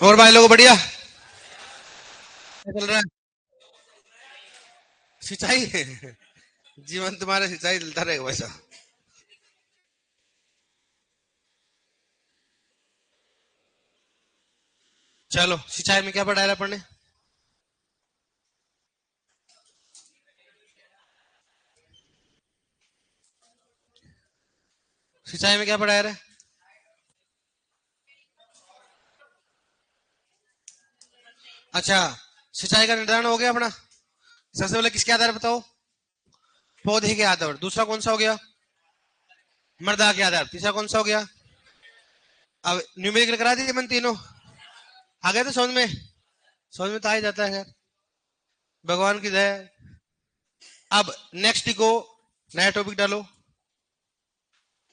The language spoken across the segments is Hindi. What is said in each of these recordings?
और भाई लोग बढ़िया क्या चल रहा है? सिंचाई जीवन तुम्हारा सिंचाई चलता रहेगा वैसा। चलो सिंचाई में क्या पढ़ाया अपन ने? सिंचाई में क्या पढ़ाया रे? अच्छा, सिंचाई का निर्धारण हो गया अपना। सबसे पहले किसके आधार पर बताओ? पौधे के आधार पर। दूसरा कौन सा हो गया? मृदा के आधार पर। तीसरा कौन सा हो गया? अब न्यूमेरिकल करा दिए मन तीनों। आ गए तो समझ में? समझ में तो आ ही जाता है यार, भगवान की दया है। अब नेक्स्ट को नया टॉपिक डालो।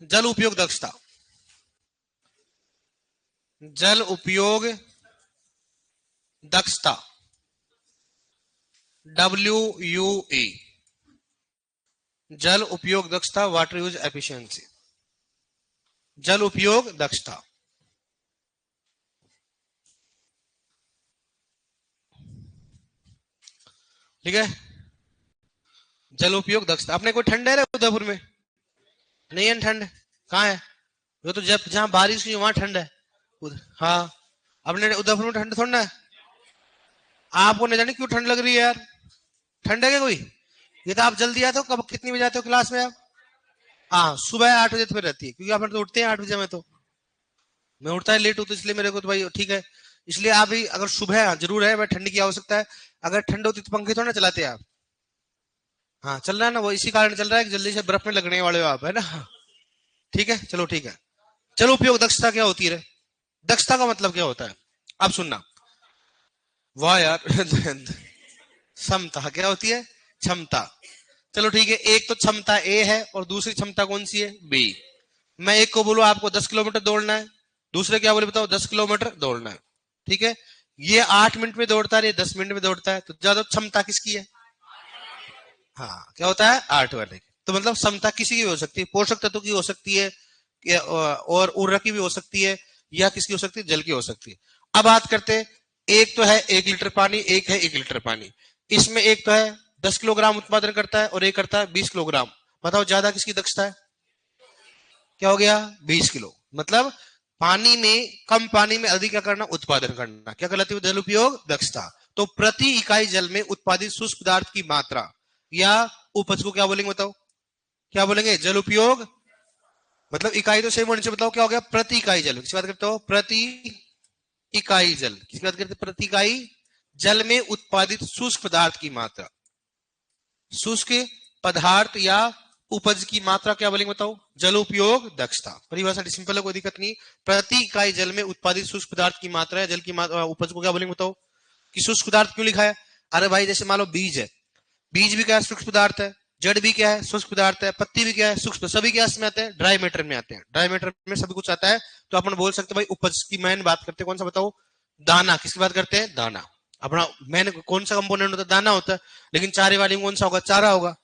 जल उपयोग दक्षता। जल उपयोग दक्षता, WUE। जल उपयोग दक्षता, वाटर यूज एफिशिएंसी। जल उपयोग दक्षता। ठीक है, जल उपयोग दक्षता। अपने कोई ठंड है रे उदयपुर में? नहीं है ठंड? कहाँ है? वो तो जब जहां बारिश हुई वहां ठंड है। हाँ, अपने उदयपुर में ठंड थोड़ा ना है। आपको नहीं जाने क्यों ठंड लग रही है यार? ठंड है क्या कोई? ये तो आप जल्दी आते हो। कब कितनी बजे आते हो क्लास में आप? हाँ, सुबह 8 बजे तो फिर रहती है, क्योंकि आप तो उठते हैं 8 बजे। में तो मैं उठता है लेट हूँ, तो इसलिए मेरे को तो भाई ठीक है। इसलिए आप भी अगर सुबह, हाँ, जरूर है, मैं ठंड की आवश्यकता है। अगर ठंड होती तो पंखे थोड़ा ना चलाते आप। हाँ, चल रहा है ना, वो इसी कारण चल रहा है कि जल्दी से बर्फ में लगने वाले हो आप, है ना। ठीक है, चलो ठीक है। चलो, उपयोग दक्षता क्या होती है? दक्षता का मतलब क्या होता है? अब सुनना। वाह यार क्षमता क्या होती है? क्षमता। चलो ठीक है, एक तो क्षमता ए है और दूसरी क्षमता कौन सी है? बी। मैं एक को बोलूं आपको 10 किलोमीटर दौड़ना है, दूसरे क्या बोले बताओ? 10 किलोमीटर दौड़ना है। ठीक है, ये 8 मिनट में दौड़ता है, ये 10 मिनट में दौड़ता है, तो ज्यादा क्षमता किसकी है? हाँ, क्या होता है? 8 वाले की। तो मतलब क्षमता किसी की भी हो सकती है, पोषक तत्व की हो सकती है, और ऊर्जा की भी हो सकती है, या किसकी हो सकती है? जल की हो सकती है। अब बात करते हैं, एक तो है 1 लीटर पानी, एक है 1 लीटर पानी। इसमें एक तो है 10 किलोग्राम उत्पादन करता है और एक करता है 20 किलोग्राम। बताओ ज्यादा किसकी दक्षता है? क्या हो गया? 20 किलो। मतलब पानी में, कम पानी में अधिक क्या करना? उत्पादन करना। क्या कहलाती है? जल उपयोग दक्षता। तो प्रति इकाई जल में उत्पादित शुष्क पदार्थ की मात्रा या उपज को क्या बोलेंगे बताओ? क्या बोलेंगे? जल उपयोग। मतलब इकाई तो सेम होने से, बताओ क्या हो गया? प्रति इकाई जल। किसकी बात करते हो? प्रति इकाई जल। किसकी बात करते? प्रति इकाई जल में उत्पादित शुष्क पदार्थ की मात्रा। शुष्क पदार्थ या उपज की मात्रा क्या बोलेंगे बताओ? जल उपयोग दक्षता। परिभाषा सिंपल है, कोई दिक्कत नहीं। प्रति इकाई जल में उत्पादित शुष्क पदार्थ की मात्रा या जल की उपज को क्या बोलेंगे बताओ? कि शुष्क पदार्थ क्यों लिखा है? अरे भाई, जैसे मान लो बीज है, बीज भी क्या है? सूक्ष्म पदार्थ है। जड़ भी क्या है? सूक्ष्म पदार्थ है। पत्ती भी क्या है? सूक्ष्म। सभी क्या इसमें आते हैं? ड्राई मैटर में आते हैं। ड्राई मैटर में सभी कुछ आता है। तो अपन बोल सकते हैं भाई, उपज की मैन बात करते हैं, कौन सा बताओ? दाना। किसकी बात करते हैं? दाना। अपना मैन कौन सा कंपोनेंट होता है? दाना होता है। लेकिन चारे वाली में कौन सा होगा? चारा होगा।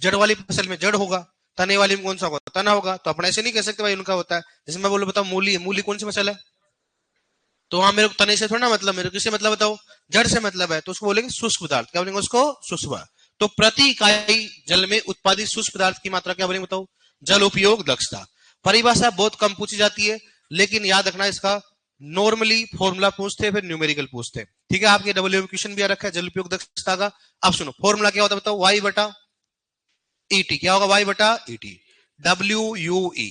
जड़ वाली फसल में जड़ होगा। तने वाली में कौन सा होगा? तना होगा। तो अपन ऐसे नहीं कह सकते भाई उनका होता है। जैसे मैं बोलूं बताओ मूली है, मूली कौन सी फसल है? तो वहां मेरे को तने से थोड़ा ना मतलब, मेरे को किससे मतलब बताओ? जड़ से मतलब है। तो उसको बोलेंगे शुष्क पदार्थ। क्या बोलेंगे उसको? शुष्क पदार्थ। तो प्रति इकाई जल में उत्पादित शुष्क पदार्थ की मात्रा क्या बोलेंगे बताओ? जल उपयोग दक्षता। परिभाषा बहुत कम पूछी जाती है, लेकिन याद रखना इसका, नॉर्मली फॉर्मूला पूछते हैं, फिर न्यूमेरिकल पूछते हैं। ठीक है, आपके डब्ल्यू क्वेश्चन भी आ रखा है जल उपयोग दक्षता का। अब सुनो, फॉर्मूला क्या होता है बताओ? वाई बटा ईटी। क्या होगा? वाई बटा ईटी। WUE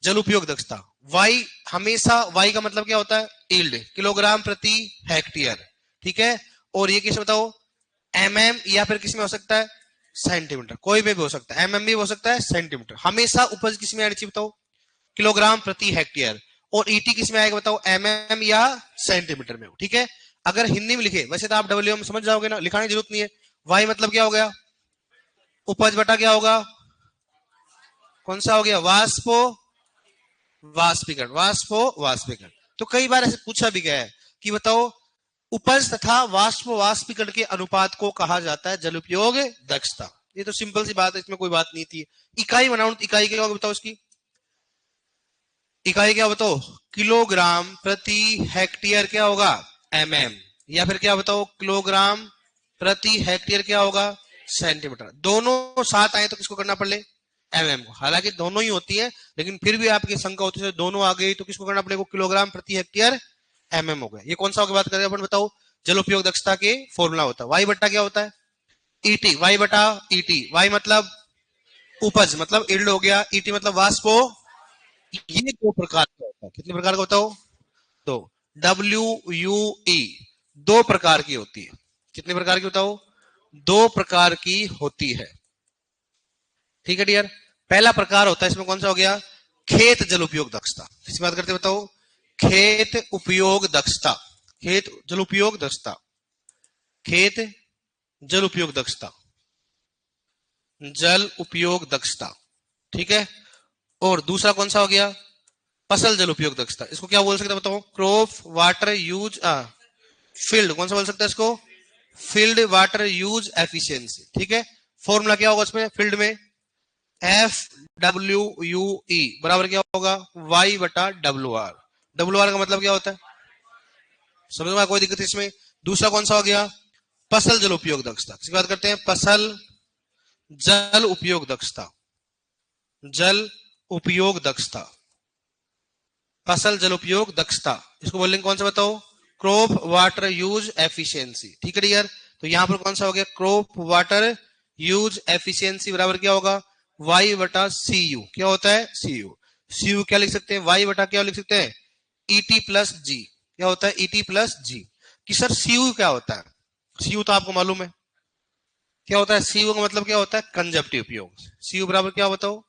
जल उपयोग दक्षता। वाई, हमेशा वाई का मतलब क्या होता है? ईल्ड, किलोग्राम प्रति हेक्टेयर। ठीक है, और ये किस बताओ? MM, या फिर किस में हो सकता है? सेंटीमीटर। कोई भी हो सकता है, MM भी हो सकता है, सेंटीमीटर। हमेशा उपज किस में आनी चाहिए बताओ? किलोग्राम प्रति हेक्टेयर। और ईटी किस में आएगा बताओ? MM या सेंटीमीटर में। ठीक है, अगर हिंदी में लिखे, वैसे तो आप डब्ल्यू में समझ जाओगे ना, लिखाने की जरूरत नहीं है। वाई मतलब क्या हो गया? उपज बटा क्या होगा? कौन सा हो गया? वाष्पो वाष्पीकरण। वाष्पो वाष्पीकरण। तो कई बार ऐसे पूछा भी गया है कि बताओ, उपज तथा वाष्प वाष्पीकरण के अनुपात को कहा जाता है जल उपयोग दक्षता। ये तो सिंपल सी बात है, इसमें कोई बात नहीं थी। इकाई बनाओ, इकाई क्या होगा बताओ इसकी? इकाई क्या बताओ, किलोग्राम प्रति हेक्टेयर क्या होगा, एमएम, या फिर क्या बताओ किलोग्राम प्रति हेक्टेयर क्या होगा, सेंटीमीटर। दोनों साथ आए तो किसको करना पड़े, एमएम को। हालांकि दोनों ही होती है, लेकिन फिर भी आपकी शंका होती है दोनों आ गई तो किसको करना पड़ेगा, किलोग्राम प्रति हेक्टेयर एमएम हो गया। ये कौन सा होगा बात करें अपन, बताओ। जल उपयोग दक्षता के फॉर्मूला होता है वाई बट्टा क्या होता है, ईटी, वाई बटा ईटी। वाई मतलब उपज, मतलब इल्ड हो गया, ईटी मतलब वाष्प हो। ये दो प्रकार का होता है, कितने प्रकार का होता हो, दो। डब्ल्यू यू ई दो प्रकार की होती है, कितने प्रकार की बताओ, दो प्रकार की होती है। ठीक है डियर। पहला प्रकार होता है इसमें कौन सा हो गया, खेत जल उपयोग दक्षता। किसकी बात करते बताओ, खेत उपयोग दक्षता, खेत जल उपयोग दक्षता, खेत जल उपयोग दक्षता, जल उपयोग दक्षता। ठीक है। और दूसरा कौन सा हो गया, फसल जल उपयोग दक्षता। इसको क्या बोल सकते हैं बताओ, क्रॉप वाटर यूज फील्ड, कौन सा बोल सकते हैं इसको, फील्ड वाटर यूज एफिशिएंसी। ठीक है। फॉर्मूला क्या होगा इसमें, फील्ड में एफ डब्ल्यू यू ई बराबर क्या होगा, वाई बटा डब्ल्यू आर। डब्ल्यू आर का मतलब क्या होता है, समझ में कोई दिक्कत इसमें। दूसरा कौन सा हो गया, फसल जल उपयोग दक्षता। किसकी बात करते हैं, फसल जल उपयोग दक्षता, जल उपयोग दक्षता, फसल जल उपयोग दक्षता। इसको बोलेंगे कौन सा बताओ, क्रॉप वाटर यूज एफिशिएंसी। ठीक है डियर। तो यहां पर कौन सा हो गया, क्रॉप वाटर यूज एफिशिएंसी बराबर क्या होगा, वाई बटा सी यू। क्या होता है, सी यू। सी यू क्या लिख सकते हैं, वाई बटा क्या लिख सकते हैं, ईटी प्लस जी। क्या होता है, ईटी प्लस जी। कि सर सी यू क्या होता है, सी यू तो आपको मालूम है क्या होता है। सी यू का मतलब क्या होता है, कंजप्टिव उपयोग। सी यू बराबर क्या बताओ,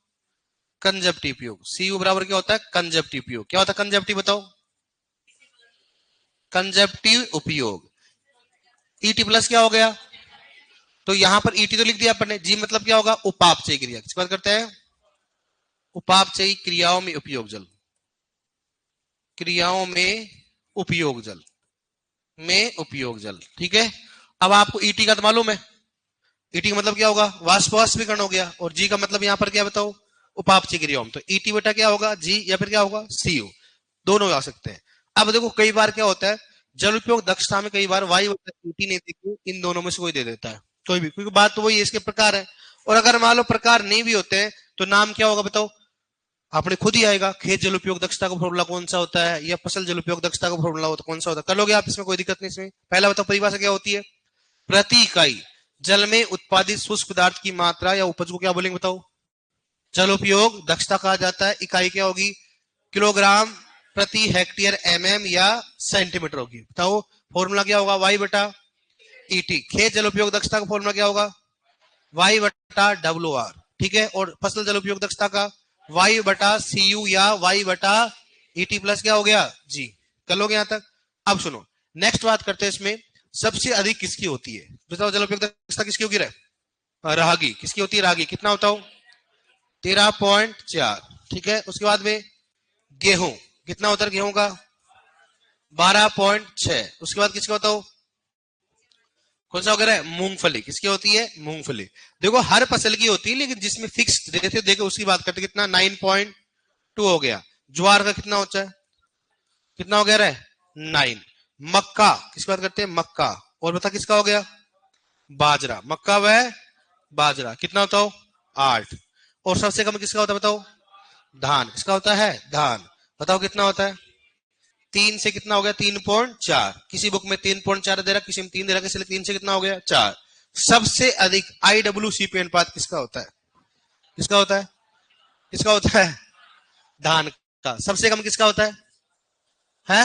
कंजप्टिव उपयोग। सी यू बराबर क्या होता है, कंजप्टिव उपयोग। क्या होता है कंजप्टिव बताओ, कंजप्टिव उपयोग। ईटी प्लस क्या हो गया, तो यहां पर ईटी तो लिख दिया अपन ने, जी मतलब क्या होगा, उपापचयी क्रिया। किस बात करते हैं, उपापचयी क्रियाओं में उपयोग जल, क्रियाओं में उपयोग जल, में उपयोग जल। ठीक है। अब आपको ईटी का तो मालूम है, ईटी का मतलब क्या होगा, वाष्पीकरण हो गया। और जी का मतलब यहां पर क्या बताओ, उपापचयी क्रियाओं में। तो ईटी बेटा क्या होगा, जी, या फिर क्या होगा, सीयू। दोनों आ सकते हैं। अब देखो कई बार क्या होता है, जल उपयोग दक्षता में कई बार वाई ईटी नहीं देती, इन दोनों में से कोई दे देता है, कोई भी, क्योंकि बात तो वही है, इसके प्रकार है। और अगर मान लो प्रकार नहीं भी होते हैं तो नाम क्या होगा बताओ, आपने खुद ही आएगा। खेत जल उपयोग दक्षता का फॉर्मूला कौन सा होता है, या फसल जल उपयोग दक्षता का फॉर्मूला होता कौन सा होता है, कर लोगे आप, इसमें कोई दिक्कत नहीं। इसमें पहला बताओ परिभाषा क्या होती है, प्रति इकाई जल में उत्पादित शुष्क पदार्थ की मात्रा या उपज को क्या बोलेंगे बताओ, जल उपयोग दक्षता कहा जाता है। इकाई क्या होगी, किलोग्राम प्रति हेक्टेयर एमएम या सेंटीमीटर होगी। बताओ फॉर्मूला क्या होगा, वाई बटा ईटी। खेत जल उपयोग दक्षता का फॉर्मूला क्या होगा, वाई बटा डब्ल्यू आर। ठीक है। और फसल जल उपयोग दक्षता का वाई बटा सी यू या वाई बटा ईटी प्लस क्या हो गया, जी। कर लोगे यहां तक। अब सुनो, नेक्स्ट बात करते हैं इसमें, सबसे अधिक किसकी होती है, बताओ जल उपयोग दक्षता किसकी होगी रे, रागी। किसकी होती है, रागी। कितना होता हो, 13.4। ठीक है। उसके बाद में गेहूं, कितना होता है गेहूं का, 12.6। उसके बाद किसका होता हो, कौन सा वगैरह, मूंगफली। किसकी होती है, मूंगफली। देखो हर फसल की होती है, लेकिन जिसमें फिक्स देते देखो उसकी बात करते, कितना 9.2 हो गया। ज्वार का कितना होता है, कितना हो गया रे, 9। मक्का, किसकी बात करते हैं, मक्का। और बता किसका हो गया, बाजरा। मक्का व बाजरा कितना होता हो, 8। और सबसे कम किसका होता है बताओ, धान। किसका होता है, धान। बताओ कितना होता है, 3 से कितना हो गया, 3.4। किसी बुक में 3.4 दे रहा, किसी में 3 दे रहा, किसी में 3 से कितना हो गया, 4। सबसे अधिक IWCP अनुपात किसका होता है, किसका होता है, किसका होता है, धान का। सबसे कम किसका होता है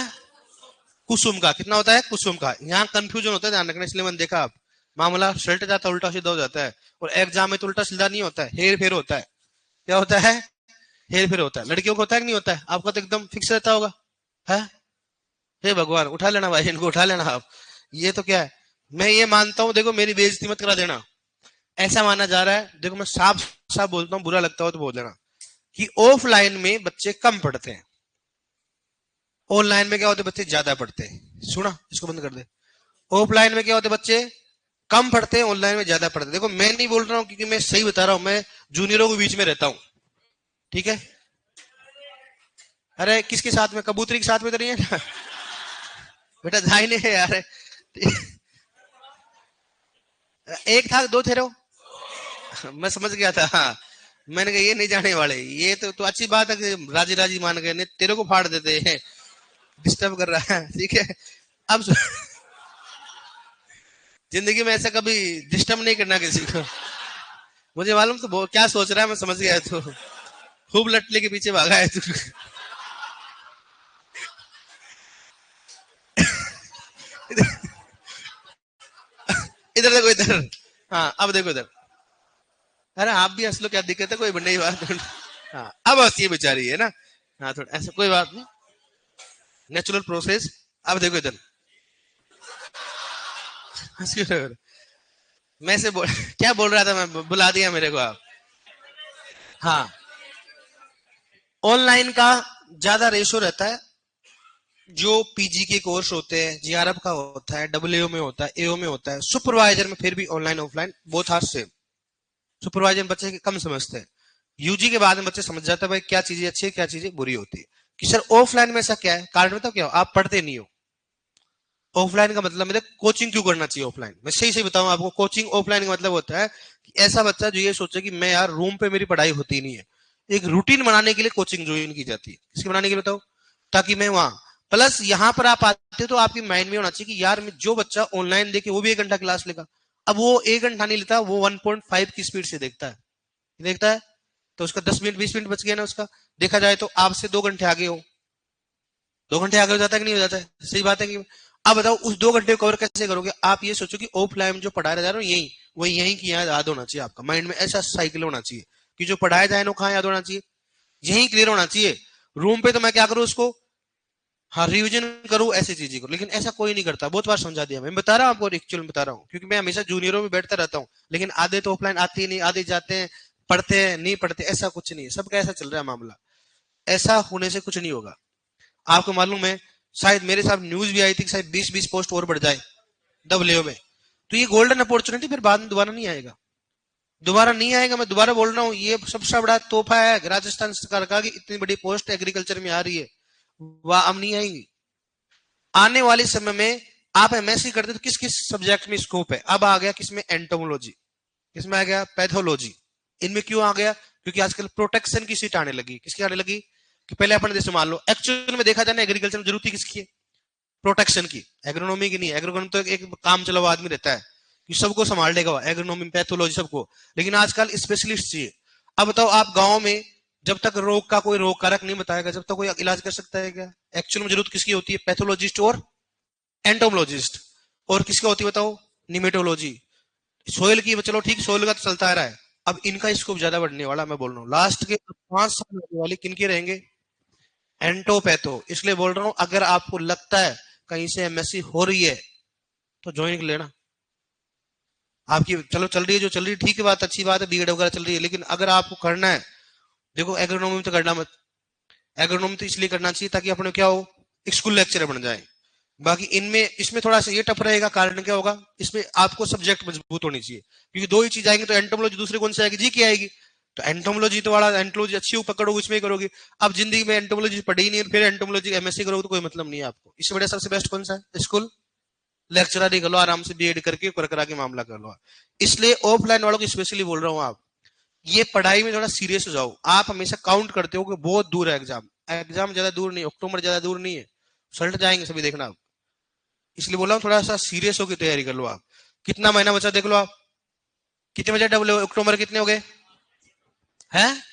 कुसुम का। कितना होता है, कुसुम का। यहाँ कंफ्यूजन होता है, ध्यान रखना, इसलिए मैंने देखा आप मामला सल्ट जाता है, उल्टा सीधा हो जाता है। और एग्जाम में तो उल्टा सीधा नहीं होता है, हेर फेर होता है। क्या होता है, हेर फेर होता है। लड़कियों को होता है कि नहीं होता है, आपका तो एकदम फिक्स रहता होगा है। हे भगवान, उठा लेना भाई, इनको उठा लेना आप। ये तो क्या है, मैं ये मानता हूं, देखो मेरी बेइज्जती मत करा देना। ऐसा माना जा रहा है, देखो मैं साफ साफ बोलता हूँ, बुरा लगता हो तो बोल देना, कि ऑफलाइन में बच्चे कम पढ़ते हैं, ऑनलाइन में क्या होते बच्चे ज्यादा पढ़ते हैं। सुना, इसको बंद कर दे। ऑफलाइन में क्या होते बच्चे कम पढ़ते हैं, ऑनलाइन में ज्यादा पढ़ते हैं। देखो मैं नहीं बोल रहा हूँ, क्योंकि मैं सही बता रहा हूं, मैं जूनियरों के बीच में रहता हूं। ठीक है अरे किसके साथ में, कबूतरी के साथ में तो नहीं है ना? बेटा दाहिने है यार। एक था दो थे रो। मैं समझ गया था, हाँ। मैंने कहा ये नहीं जाने वाले, ये तो अच्छी बात है कि राजी राजी मान गए, नहीं तेरे को फाड़ देते हैं, डिस्टर्ब कर रहा है, ठीक है। अब जिंदगी में ऐसा कभी डिस्टर्ब नहीं करना किसी को। मुझे मालूम तो क्या सोच रहा है, मैं समझ गया। तो खूब लटले के पीछे भागा है तू। इधर देखो इधर। हाँ अब देखो इधर। अरे आप भी हंस लो, क्या दिक्कत है, कोई नई बात। हाँ अब हंसी बेचारी है ना। हाँ थोड़ा ऐसा कोई बात नहीं, नेचुरल प्रोसेस। अब देखो इधर। हंसी क्यों रहे हो? मैं से क्या बोल रहा था मैं, बुला दिया मेरे को आप। हाँ, ऑनलाइन का ज्यादा रेशो रहता है। जो पीजी के कोर्स होते हैं, जीआरएफ का होता है, डब्ल्यूओ में होता है, एओ में होता है, सुपरवाइजर में फिर भी online offline both are same. Supervisor बच्चे कम समझते हैं। यूजी के बाद में बच्चे समझ जाते हैं भाई क्या चीजें अच्छी है क्या चीजें बुरी होती है। कि सर ऑफलाइन में ऐसा क्या है, कारण बताओ क्या हो? आप पढ़ते नहीं हो। ऑफलाइन का मतलब मतलब कोचिंग क्यों करना चाहिए ऑफलाइन, मैं सही सही बताऊं आपको। कोचिंग ऑफलाइन का मतलब होता है कि ऐसा बच्चा जो ये सोचे कि मैं यार रूम पे मेरी पढ़ाई होती नहीं है, एक रूटीन बनाने के लिए कोचिंग ज्वाइन की जाती है। किसके बनाने के लिए बताओ? ताकि मैं वहां प्लस यहां पर आप आते हो तो आपके माइंड में होना चाहिए कि यार जो बच्चा ऑनलाइन देखे वो भी 1 घंटा क्लास लेगा। अब वो 1 घंटा नहीं लेता, वो 1.5 की स्पीड से देखता है। तो उसका 10 मिनट 20 मिनट बच गया ना उसका। देखा जाए तो आपसे 2 घंटे आगे हो। 2 घंटे आगे हो जाता है कि नहीं हो जाता है? सही बात है कि। अब बताओ उस 2 घंटे को कवर कैसे करोगे? आप ये सोचो कि ऑफलाइन जो पढ़ाया जा रहा है यही वही यही की याद होना चाहिए, आपका माइंड में ऐसा साइकिल होना चाहिए कि जो पढ़ाया जाए ना कहाँ याद होना चाहिए, यही क्लियर होना चाहिए। रूम पे तो मैं क्या करूं उसको, हाँ रिविजन करूं ऐसी चीजें करूं, लेकिन ऐसा कोई नहीं करता। बहुत बार समझा दिया, मैं बता रहा हूं आपको, एक्चुअल में बता रहा हूं, क्योंकि मैं हमेशा जूनियरों में बैठता रहता हूं। लेकिन आधे तो ऑफलाइन आते ही नहीं, आधे जाते हैं पढ़ते हैं नहीं पढ़ते, ऐसा कुछ नहीं है। सबका ऐसा चल रहा है मामला। ऐसा होने से कुछ नहीं होगा। आपको मालूम है, शायद मेरे साथ न्यूज भी आई थी कि शायद 20-20 पोस्ट और बढ़ जाए डब्ल्यू में। तो ये गोल्डन अपॉर्चुनिटी फिर बाद में दोबारा नहीं आएगा। दोबारा नहीं आएगा, मैं दोबारा बोल रहा हूँ। ये सबसे बड़ा तोहफा है राजस्थान सरकार का कि इतनी बड़ी पोस्ट एग्रीकल्चर में आ रही है, वह अब नहीं आएंगी। आने वाले समय में आप एमएससी करते तो किस किस सब्जेक्ट में स्कोप है? अब आ गया किसमें, एंटोमोलॉजी। किसमें आ गया, पैथोलॉजी। इनमें क्यों आ गया? क्योंकि आजकल प्रोटेक्शन की सीट आने लगी। किसकी आने लगी? कि पहले अपने जैसे मान लो एक्चुअल में देखा जाए ना, एग्रीकल्चर में जरूरत किसकी है? प्रोटेक्शन की। एग्रोनॉमी की नहीं। एग्रोनॉमी तो एक काम चला हुआ आदमी रहता है कि सबको संभाल लेगा, एग्रोनॉमी पैथोलॉजी सबको। लेकिन आजकल स्पेशलिस्ट चाहिए। अब बताओ आप गांव में जब तक रोग का कोई रोग कारक नहीं बताएगा जब तक कोई इलाज कर सकता है क्या? एक्चुअल में जरूरत किसकी होती है? पैथोलॉजिस्ट और एंटोमोलॉजिस्ट। और किसका होती है बताओ? निमेटोलॉजी। सोयल की चलो ठीक, सोयल का तो चलता आ रहा है। अब इनका स्कोप ज्यादा बढ़ने वाला, मैं बोल रहा हूँ लास्ट के 5 साल होने वाले किनके रहेंगे? एंटोपैथो। इसलिए बोल रहा हूं अगर आपको लगता है कहीं से एमएससी हो रही है तो ज्वाइन कर लेना। आपकी चलो चल रही है जो चल रही है, ठीक है, बात अच्छी बात है, बीएड वगैरह चल रही है। लेकिन अगर आपको करना है, देखो एग्रोनॉमी में तो करना मत। एग्रोनॉमी तो इसलिए करना चाहिए ताकि अपने क्या हो, एक स्कूल लेक्चरर बन जाए। बाकी इनमें इसमें थोड़ा सा ये टफ रहेगा। कारण क्या होगा, इसमें आपको सब्जेक्ट मजबूत होनी चाहिए। क्योंकि दो ही चीज आएंगे, तो एंटोमोलॉजी दूसरे कौन से आएगी, जी की आएगी। तो एंटोमोलॉजी तो वाला एंटोलॉजी अच्छी पकड़ोगे उसमें ही करोगे। अब जिंदगी में एंटोमोलॉजी पढ़ी ही नहीं, फिर एंटोमोलॉजी एमएससी करोगे तो कोई मतलब नहीं है आपको। इससे बड़ा सबसे बेस्ट कौन सा है? स्कूल लेक्चरर ही कर लो आराम से, बीएड करके कर करा के मामला कर लो। इसलिए ऑफलाइन वालों को स्पेशली बोल रहा हूँ, आप ये पढ़ाई में थोड़ा सीरियस हो जाओ। आप हमेशा काउंट करते हो कि बहुत दूर है एग्जाम। एग्जाम ज्यादा दूर नहीं, अक्टूबर ज्यादा दूर नहीं है, रिजल्ट जाएंगे सभी, देखना आप। इसलिए बोला हूँ थोड़ा सा सीरियस होकर तैयारी कर लो आप। कितना महीना बचा देख लो आप। कितने बजे डबल अक्टूबर कितने हो गए हैं?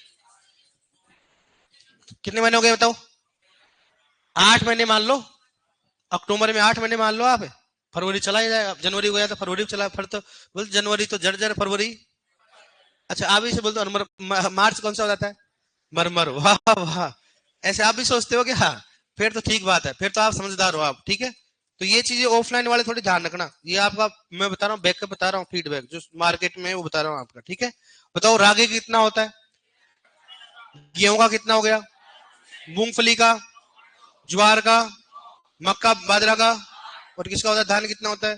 कितने महीने हो गए बताओ? 8 महीने मान लो। अक्टूबर में 8 महीने मान लो आप। फरवरी चला ही जाएगा, जनवरी हो गया तो फरवरी चला, फिर तो बोल जनवरी तो जड़ जड़ फरवरी। अच्छा आप ही से बोलते हो मार्च कौन सा हो जाता है? मरमर। वाह वाह, ऐसे आप भी सोचते हो कि हाँ, फिर तो ठीक बात है, फिर तो आप समझदार हो आप, ठीक है। तो ये चीजें ऑफलाइन वाले थोड़ी ध्यान रखना। ये आपका मैं बता रहा हूँ, बैकअप बता रहा हूँ, फीडबैक जो मार्केट में है वो बता रहा हूँ आपका, ठीक है। बताओ रागे कितना होता है, गेहूं का कितना हो गया, मूंगफली का, ज्वार का, मक्का बाजरा का, और किसका होता है, धान कितना होता है?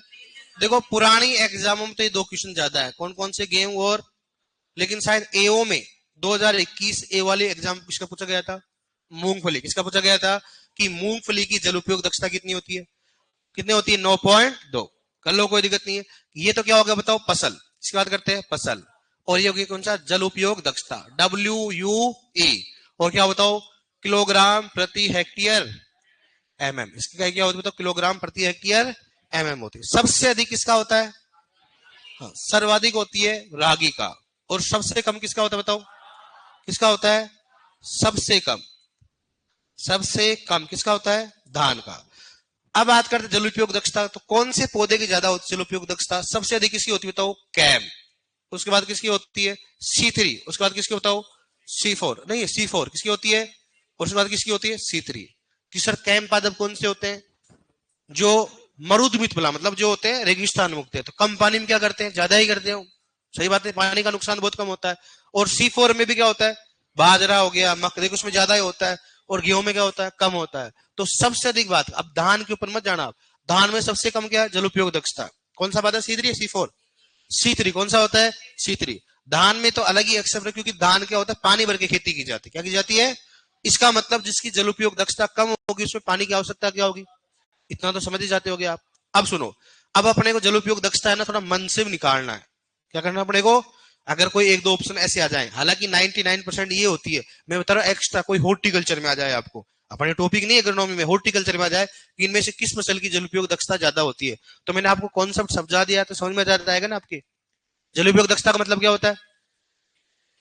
देखो पुरानी एग्जामों में तो ये 2 क्वेश्चन ज्यादा है, कौन कौन से, गेहूं और। लेकिन शायद एओ में 2021 ए वाले एग्जाम किसका पूछा गया था? मूंगफली, किसका पूछा गया था कि मूंगफली की जल उपयोग दक्षता कितनी होती है, कितनी होती है 9.2। कर लो, कोई दिक्कत नहीं है। ये तो क्या होगा बताओ, फसल। इसकी बात करते हैं फसल। और ये होगी कौन सा, जल उपयोग दक्षता, WUE। और क्या बताओ, किलोग्राम प्रति हेक्टेयर MM। इसकी क्या होती है बताओ, किलोग्राम प्रति हेक्टेयर MM होती है। सबसे अधिक किसका होता है, हाँ, सर्वाधिक होती है रागी का। और सबसे कम किसका होता है बताओ, किसका होता है, सबसे कम किसका होता है, धान का। अब बात करते हैं जल उपयोग दक्षता, तो कौन से पौधे की ज्यादा होती है जल उपयोग दक्षता, सबसे अधिक किसकी होती है बताओ, कैम। उसके बाद किसकी होती है, C3। उसके बाद किसकी बताओ, C4 नहीं है, C4 किसकी होती है, और उसके बाद किसकी होती है, C3। कि सर कैम पादप कौन से होते हैं, जो मरुदमित बला, मतलब जो होते हैं रेगिस्तान मुक्त है, तो कम पानी में क्या करते हैं, ज्यादा ही करते हैं। सही बात है, पानी का नुकसान बहुत कम होता है। और C4 में भी क्या होता है, बाजरा हो गया, मक्का, देखो उसमें ज्यादा ही होता है। और गेहूं में क्या होता है, कम होता है। तो सबसे अधिक बात, अब धान के ऊपर मत जाना आप, धान में सबसे कम क्या है, जल उपयोग दक्षता। कौन सा बात है, C3 या C4, C3 कौन सा होता है, C3। धान में तो अलग ही एक्सेप्ट है, क्योंकि धान क्या होता है, पानी भर के खेती की जाती है। क्या की जाती है, इसका मतलब जिसकी जल उपयोग दक्षता कम होगी उसमें पानी की आवश्यकता क्या होगी, इतना तो समझ ही जाते होगे आप। अब सुनो, अब अपने को जल उपयोग दक्षता है ना, थोड़ा मन से निकालना है। क्या करना अपने को, अगर कोई एक दो ऑप्शन ऐसे आ जाए, हालांकि 99% ये होती है, मैं बता रहा हूं एक्स्ट्रा कोई हॉर्टिकल्चर में आ जाए, आपको अपने टॉपिक नहीं एग्रोनॉमी में, हॉर्टिकल्चर में आ जाए कि इनमें से किस फसल की जल उपयोग दक्षता ज्यादा होती है, तो मैंने आपको कॉन्सेप्ट समझा दिया, तो समझ में जाएगा ना आपके। जल उपयोग दक्षता का मतलब क्या होता है,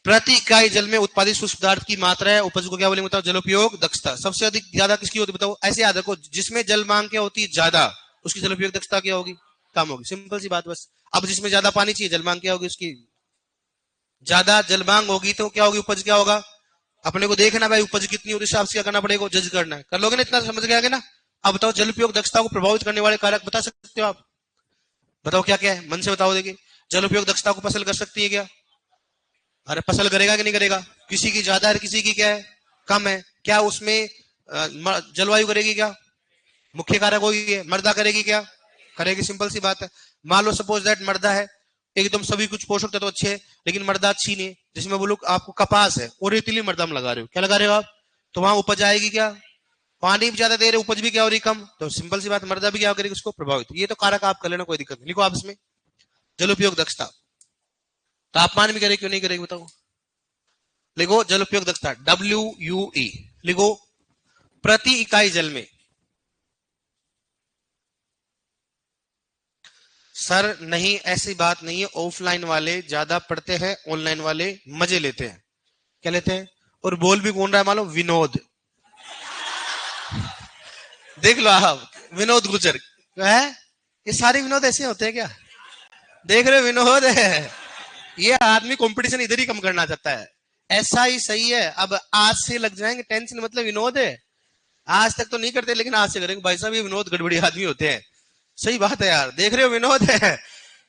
प्रति इकाई जल में उत्पादित शुष्क पदार्थ की मात्रा है, उपज को क्या बोलेंगे बताओ, जल उपयोग दक्षता। सबसे अधिक ज्यादा किसकी होती है बताओ, ऐसे याद रखो, जिसमें जल मांग क्या होती है ज्यादा, उसकी जल उपयोग दक्षता क्या होगी, कम होगी। सिंपल सी बात बस। अब जिसमें ज्यादा पानी चाहिए, जल मांग क्या होगी उसकी, ज्यादा जल मांग होगी तो क्या होगी, उपज क्या होगा। अपने को देखना भाई उपज कितनी होती है, हिसाब से क्या करना पड़ेगा, जज करना है। कर लोगे ना, इतना समझ गया ना। अब बताओ जल उपयोग दक्षता को प्रभावित करने वाले कारक बता सकते हो आप, बताओ क्या क्या है, मन से बताओ। देखिए जल उपयोग दक्षता को फसल कर सकती है क्या, अरे फसल करेगा कि नहीं करेगा, किसी की ज्यादा है किसी की क्या है, कम है। क्या उसमें जलवायु करेगी क्या, मुख्य कारक होगी, मृदा करेगी क्या, करेगी। सिंपल सी बात है। मान लो सपोज दैट मृदा है, एकदम सभी कुछ पोषक तत्व तो अच्छे है, लेकिन मृदा अच्छी नहीं है। जिसमें बोलो आपको कपास है और रेतीली मृदा में लगा रहे हो, क्या लगा रहे हो आप, तो वहां उपज आएगी क्या, पानी भी ज्यादा दे रहे, उपज भी क्या हो रही कम, तो सिंपल सी बात, मृदा भी क्या करेगी उसको प्रभावित। ये तो कारक आप कर लेना, कोई दिक्कत नहीं। लिखो आप इसमें जल उपयोग दक्षता, तापमान भी करेगी क्यों नहीं करेगी बताओ। लिखो जल उपयोग दक्षता WUE, लिखो प्रति इकाई जल में। सर नहीं, ऐसी बात नहीं है, ऑफलाइन वाले ज्यादा पढ़ते हैं, ऑनलाइन वाले मजे लेते हैं। क्या लेते हैं, और बोल भी कौन रहा है मालूम, विनोद। देख लो आप, विनोद गुजर है, ये सारे विनोद ऐसे होते हैं क्या, देख रहे हो विनोद है। ये आदमी कंपटीशन इधर ही कम करना चाहता है, ऐसा ही सही है। अब आज से लग जाएंगे टेंशन, मतलब विनोद है, आज तक तो नहीं करते लेकिन आज से करेंगे। भाई साहब ये विनोद गड़बड़ी आदमी होते हैं। सही बात है यार, देख रहे हो विनोद है,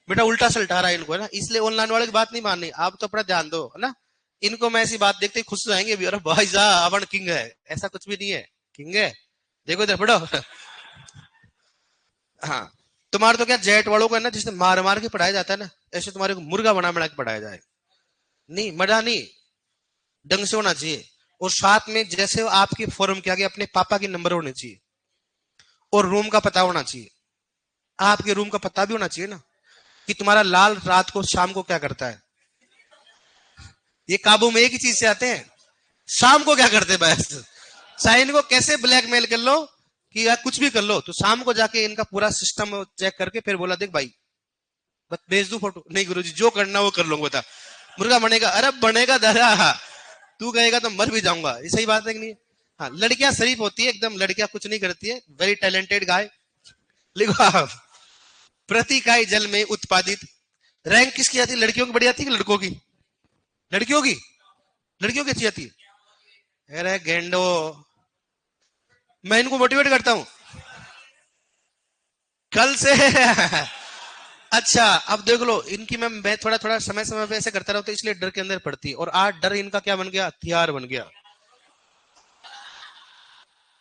बेटा उल्टा सलटा रहा है इनको, है ना। इसलिए ऑनलाइन वाले की बात नहीं माननी, आप तो अपना ध्यान दो, है ना। इनको मैं ऐसी बात देखते ही खुश हो जाएंगे, अरे भाई साहब अवन किंग है, ऐसा कुछ भी नहीं है, किंग है। देखो इधर पढ़ो। हाँ, तुम्हारे तो क्या जेट वालों को है ना, जिससे मार मार के पढ़ाया जाता है ना, ऐसे तुम्हारे को मुर्गा बना बना के पढ़ाया जाए, नहीं मजा नहीं, ढंग से होना चाहिए। और साथ में जैसे आपकी फॉर्म के आगे अपने पापा के नंबर होने चाहिए, और रूम का पता होना चाहिए, आपके रूम का पता भी होना चाहिए ना, कि तुम्हारा लाल रात को शाम को क्या करता है। ये काबू में एक ही चीज से आते हैं, शाम को क्या करते हैं बस। चाहे इनको कैसे ब्लैकमेल कर लो कि यार कुछ भी कर लो, तो शाम को जाके इनका पूरा सिस्टम चेक करके फिर बोला, देख भाई बस भेज दू फोटो, नहीं गुरुजी जो करना वो कर लूंगा, बता मुर्गा बनेगा, अरे बनेगा दादा, तू कहेगा तो मर भी जाऊंगा। ये सही बात है कि नहीं। हाँ, लड़कियां शरीफ होती है एकदम, लड़कियां कुछ नहीं करती है, वेरी टैलेंटेड गाय। लिखो आप, प्रति इकाई जल में उत्पादित, रैंक किसकी आती है, लड़कियों की बढ़ी आती है कि लड़कों की, लड़कियों की, लड़कियों की अच्छी आती है। अरे गेंडो, मैं इनको मोटिवेट करता हूं कल से। अच्छा अब देख लो इनकी, मैं थोड़ा थोड़ा समय समय पे ऐसे करता रहता हूं, इसलिए डर के अंदर पड़ती है, और आज डर इनका क्या बन गया, हथियार बन गया।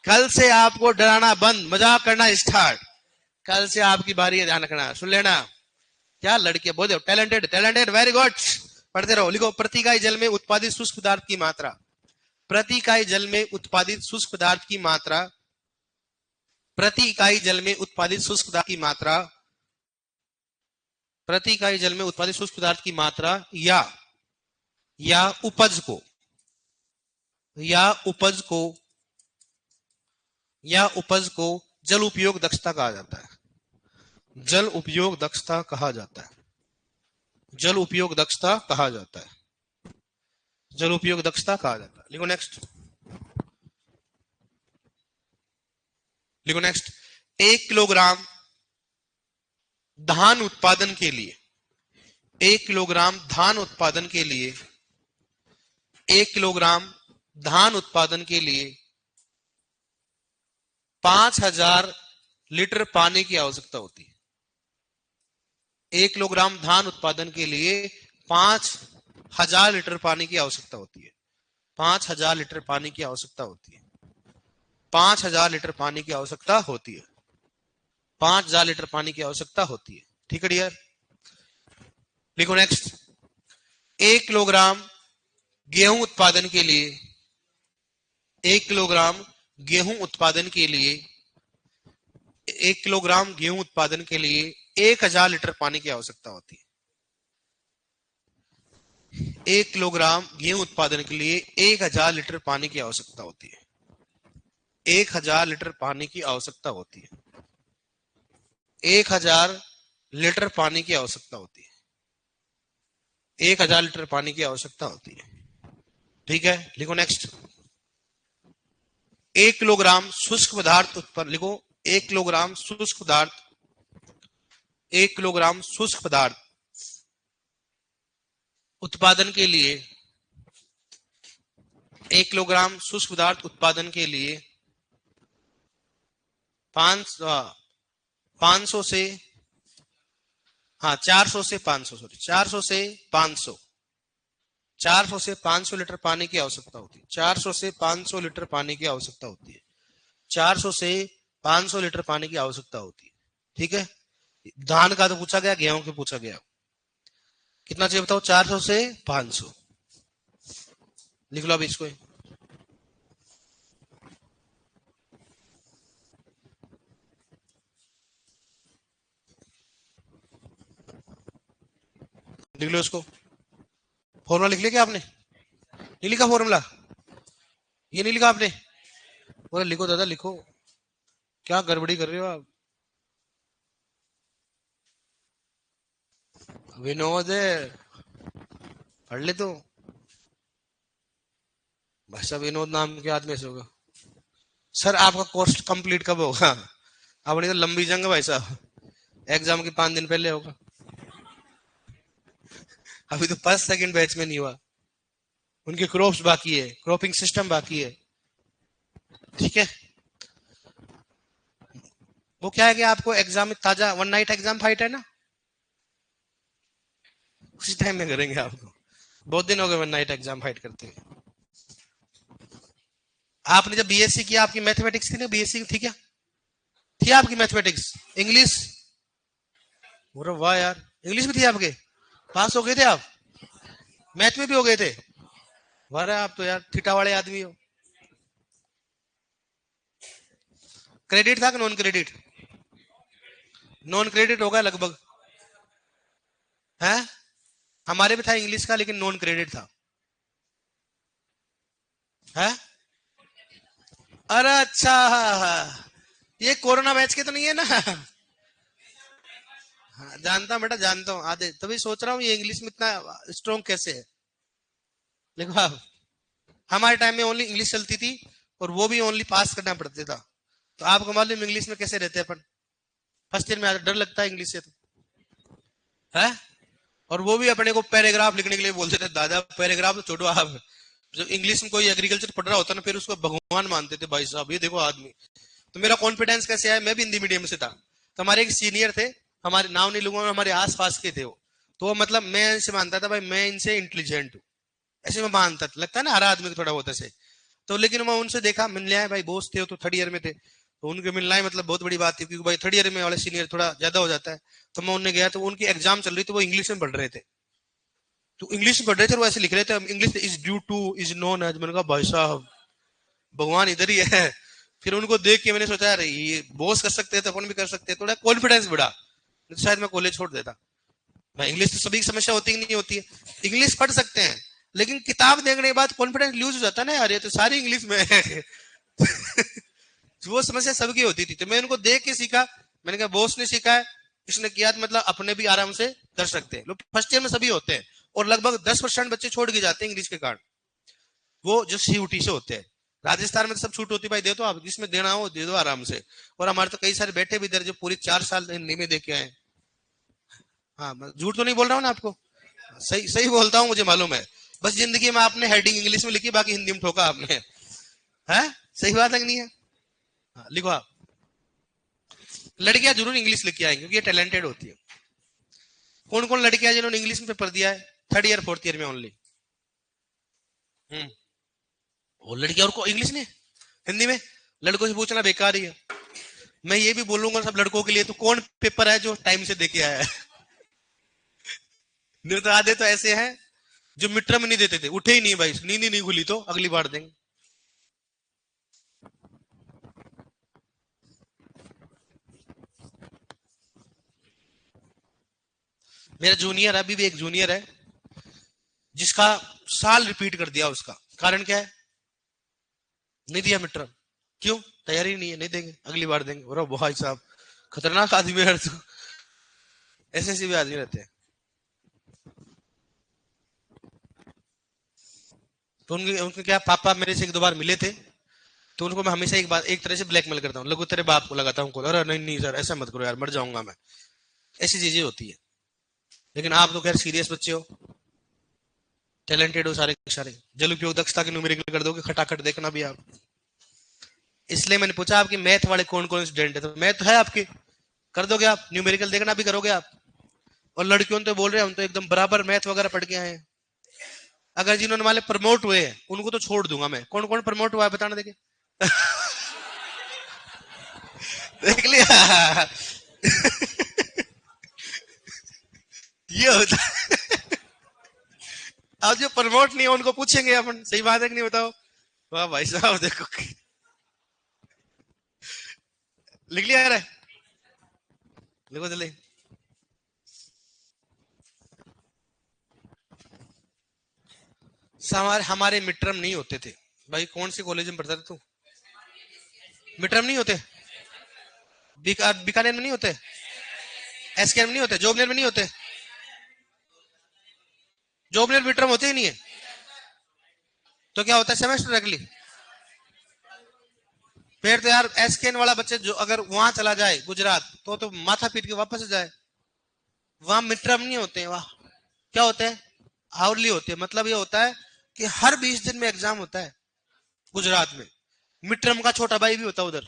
कल से आपको डराना बंद, मजाक करना स्टार्ट। कल से आपकी बारी है, ध्यान रखना, सुन लेना। क्या लड़के बोल दो, टैलेंटेड टैलेंटेड, वेरी गुड, पढ़ते रहो। लिखो प्रति इकाई जल में उत्पादित शुष्क पदार्थ की मात्रा, प्रति इकाई जल में उत्पादित शुष्क पदार्थ की मात्रा, प्रति इकाई जल में उत्पादित शुष्क पदार्थ की मात्रा, प्रति इकाई जल में उत्पादित शुष्क पदार्थ की मात्रा या उपज को जल उपयोग दक्षता कहा जाता है। जल उपयोग दक्षता कहा जाता है। जल उपयोग दक्षता कहा जाता है। जल उपयोग दक्षता कहा जाता है। लिखो नेक्स्ट। लिखो नेक्स्ट। 1 किलोग्राम धान उत्पादन के लिए 1 किलोग्राम धान उत्पादन के लिए 1 किलोग्राम धान उत्पादन के लिए 5000 लीटर पानी की आवश्यकता होती है। 1 किलोग्राम धान उत्पादन के लिए 5000 लीटर पानी की आवश्यकता होती है। 5000 लीटर पानी की आवश्यकता होती है। 5000 लीटर पानी की आवश्यकता होती है। 5000 लीटर पानी की आवश्यकता होती है। ठीक है डियर। लिखो नेक्स्ट। 1 किलोग्राम गेहूं उत्पादन के लिए 1 किलोग्राम गेहूं उत्पादन के लिए 1 किलोग्राम गेहूं उत्पादन के लिए 1000 लीटर पानी की आवश्यकता होती है। 1 किलोग्राम गेहूं उत्पादन के लिए 1000 लीटर पानी की आवश्यकता होती है। 1000 लीटर पानी की आवश्यकता होती है। 1000 लीटर पानी की आवश्यकता होती है। 1000 लीटर पानी की आवश्यकता होती है। ठीक है। लिखो नेक्स्ट। 1 किलोग्राम शुष्क पदार्थ उत्पन्न, लिखो 1 किलोग्राम शुष्क पदार्थ, 1 किलोग्राम शुष्क पदार्थ उत्पादन के लिए 1 किलोग्राम शुष्क पदार्थ उत्पादन के लिए 400 से 500 लीटर पानी की आवश्यकता होती है। 400 से 500 लीटर पानी की आवश्यकता होती है। 400 से 500 लीटर पानी की आवश्यकता होती है। ठीक है। धान का तो पूछा गया, गेहूं का पूछा गया। कितना चाहिए बताओ? 400 से 500। लिख लो अब इसको। लिख लो इसको। फॉर्मूला लिख लिया क्या आपने? नहीं लिखा फॉर्मूला? ये नहीं लिखा आपने? बोले लिखो दादा लिखो। क्या गड़बड़ी कर रहे हो आप? विनोद पढ़ ले तो। भाई साहब विनोद नाम के आदमी से होगा। सर आपका कोर्स कंप्लीट कब होगा? अपनी तो लंबी जंग है भाई साहब। एग्जाम के 5 दिन पहले होगा। अभी तो फर्स्ट सेकंड बैच में नहीं हुआ। उनके क्रॉप्स बाकी है, क्रॉपिंग सिस्टम बाकी है। ठीक है। वो क्या है कि आपको एग्जाम में ताजा 1 नाइट एग्जाम फाइट है ना, उसी टाइम में करेंगे आपको। बहुत दिन हो गए 1 नाइट एग्जाम फाइट करते हुए। आपने जब बीएससी किया आपकी मैथमेटिक्स थी ना? बीएससी थी क्या? थी आपकी मैथमेटिक्स? इंग्लिश? वाह यार, इंग्लिश भी थी आपके? पास हो गए थे आप? मैथ में भी हो गए थे? वाह आप तो यार थीटा वाले आदमी हो। क्रेडिट था कि नॉन क्रेडिट? नॉन क्रेडिट होगा लगभग है। हमारे भी था इंग्लिश का, लेकिन नॉन क्रेडिट था। है? अरे अच्छा, ये कोरोना बैच के तो नहीं है ना? हाँ, जानता हूँ बेटा, जानता हूँ आधे। तभी सोच रहा हूँ ये इंग्लिश में इतना स्ट्रॉन्ग कैसे है। देखो आप, हमारे टाइम में ओनली इंग्लिश चलती थी, और वो भी ओनली पास करना पड़ता था। तो आपको मालूम इंग्लिश में कैसे रहते हैं अपन? फर्स्ट ईयर में डर लगता है इंग्लिश से तो। है? और वो भी अपने को पैराग्राफ लिखने के लिए बोलते थे। दादा पैराग्राफ तो छोड़ो आप, जब इंग्लिश में कोई एग्रीकल्चर पढ़ रहा होता ना, फिर उसको भगवान मानते थे। भाई साहब ये देखो आदमी। तो मेरा कॉन्फिडेंस कैसे आया? मैं भी हिंदी मीडियम से था। तो हमारे एक सीनियर थे, हमारे नाम नहीं लूंगा, हमारे आसपास के थे वो। तो मतलब मैं इनसे मानता था भाई मैं इनसे इंटेलिजेंट हूँ, ऐसे में मानता था। लगता है ना हर आदमी को थोड़ा बहुत ऐसे। तो लेकिन मैं उनसे देखा, मिलने आए भाई, बोस थे तो 3rd ईयर में थे, तो उनके मिलना है मतलब बहुत बड़ी बात थी, क्योंकि भाई 3rd ईयर में वाले सीनियर थोड़ा ज्यादा हो जाता है। तो मैं उनने गया, तो उनकी एग्जाम चल रही थी, वो इंग्लिश में पढ़ रहे थे। तो इंग्लिश में पढ़ रहे थे और वैसे लिख रहे थे, English is due to, is known as. मैंने कहा भाई साहब भगवान इधर ही है। फिर उनको देख के मैंने सोचा अरे ये बॉस कर सकते हैं तो अपन भी कर सकते हैं, थोड़ा कॉन्फिडेंस बढ़ा, शायद मैं कॉलेज छोड़ देता। मैं इंग्लिश तो सभी की समस्या होती नहीं होती है, इंग्लिश पढ़ सकते हैं, लेकिन किताब देखने के बाद कॉन्फिडेंस लूज हो जाता है ना यार, ये तो सारी इंग्लिश में है। वो समस्या सबकी होती थी, तो मैं उनको देख के सीखा। मैंने कहा बॉस ने सीखा है, इसने किया, मतलब अपने भी आराम से कर सकते हैं। लोग फर्स्ट ईयर में सभी होते हैं, और लगभग 10% बच्चे छोड़ के जाते हैं इंग्लिश के कारण, वो जो सीयूटी से होते हैं। राजस्थान में तो सब छूट होती है भाई, दे दो आप, जिसमें देना हो दे दो आराम से। और हमारे तो कई सारे बैठे भी इधर जो पूरी 4 साल हिंदी में दे के आए। हाँ, मैं झूठ तो नहीं बोल रहा हूँ ना आपको, सही सही बोलता हूँ, मुझे मालूम है। बस जिंदगी में आपने हेडिंग इंग्लिश में लिखी, बाकी हिंदी में ठोका आपने, है सही बात है नहीं है? हाँ, लिखो आप। लड़कियां जरूर इंग्लिश लिख के आएंगे क्योंकि ये टैलेंटेड होती है। कौन कौन लड़कियां जिन्होंने इंग्लिश में पेपर दिया है 3rd ईयर 4th ईयर में ओनली? वो लड़कियां और को इंग्लिश नहीं, हिंदी में। लड़कों से पूछना बेकार ही है। मैं ये भी बोलूंगा सब लड़कों के लिए, तो कौन पेपर है जो टाइम से देके आया है? नहीं तो आधे तो ऐसे हैं जो मिड टर्म नहीं देते थे, उठे ही नहीं भाई, नींद ही नहीं खुली तो अगली बार देंगे। मेरा जूनियर, अभी भी एक जूनियर है जिसका साल रिपीट कर दिया। उसका कारण क्या है? नहीं दिया मिड टर्म। क्यों? तैयारी नहीं है, नहीं देंगे, अगली बार देंगे। और भाई साहब खतरनाक आदमी है तू। ऐसे ऐसे भी आदमी रहते हैं। तो उनके उनके क्या, पापा मेरे से 1-2 बार मिले थे, तो उनको मैं हमेशा एक बात, एक तरह से ब्लैकमेल करता हूँ, लगो तेरे बाप को लगाता हूँ कॉल, अरे नहीं नहीं सर ऐसा मत करो यार, मर जाऊंगा मैं। ऐसी चीजें होती है। लेकिन आप तो खैर सीरियस बच्चे हो, टैलेंटेड हो सारे के सारे, जल उपयोग दक्षता के न्यूमेरिकल कर दोगे खटाखट, देखना भी आप। इसलिए मैंने पूछा आपके मैथ वाले कौन कौन स्टूडेंट है, तो मैथ है आपके, कर दोगे आप, न्यूमेरिकल देखना भी करोगे आप। और लड़कियों तो बोल रहे हैं हम तो एकदम बराबर मैथ वगैरह पढ़ के आए हैं। अगर जिन्होंने वाले प्रमोट हुए हैं उनको तो छोड़ दूंगा मैं। कौन कौन प्रमोट हुआ है बताना देखे। देख लिया। ये होता है। अब जो प्रमोट नहीं है उनको पूछेंगे अपन, सही बात है कि नहीं बताओ? वाह भाई साहब देखो, लिख लिया यार, लिखो जल्दी। हमारे हमारे मिड टर्म नहीं होते थे भाई। कौन से कॉलेज में पढ़ता था तू? मिड टर्म नहीं होते? बीकानेर में नहीं होते? एसकेएम में नहीं होते? जोबनेर में नहीं होते? जोबनेर मिड टर्म होते ही नहीं है? तो क्या होता है, सेमेस्टर अगली। फिर तो यार एसकेएन वाला बच्चे जो अगर वहां चला जाए गुजरात, तो माथा पीट के वापस जाए। वहां मिड टर्म नहीं होते हैं, वहां क्या होते हैं, हाउरली होते हैं। मतलब ये होता है कि हर 20 दिन में एग्जाम होता है गुजरात में। मिड टर्म का छोटा भाई भी होता है उधर,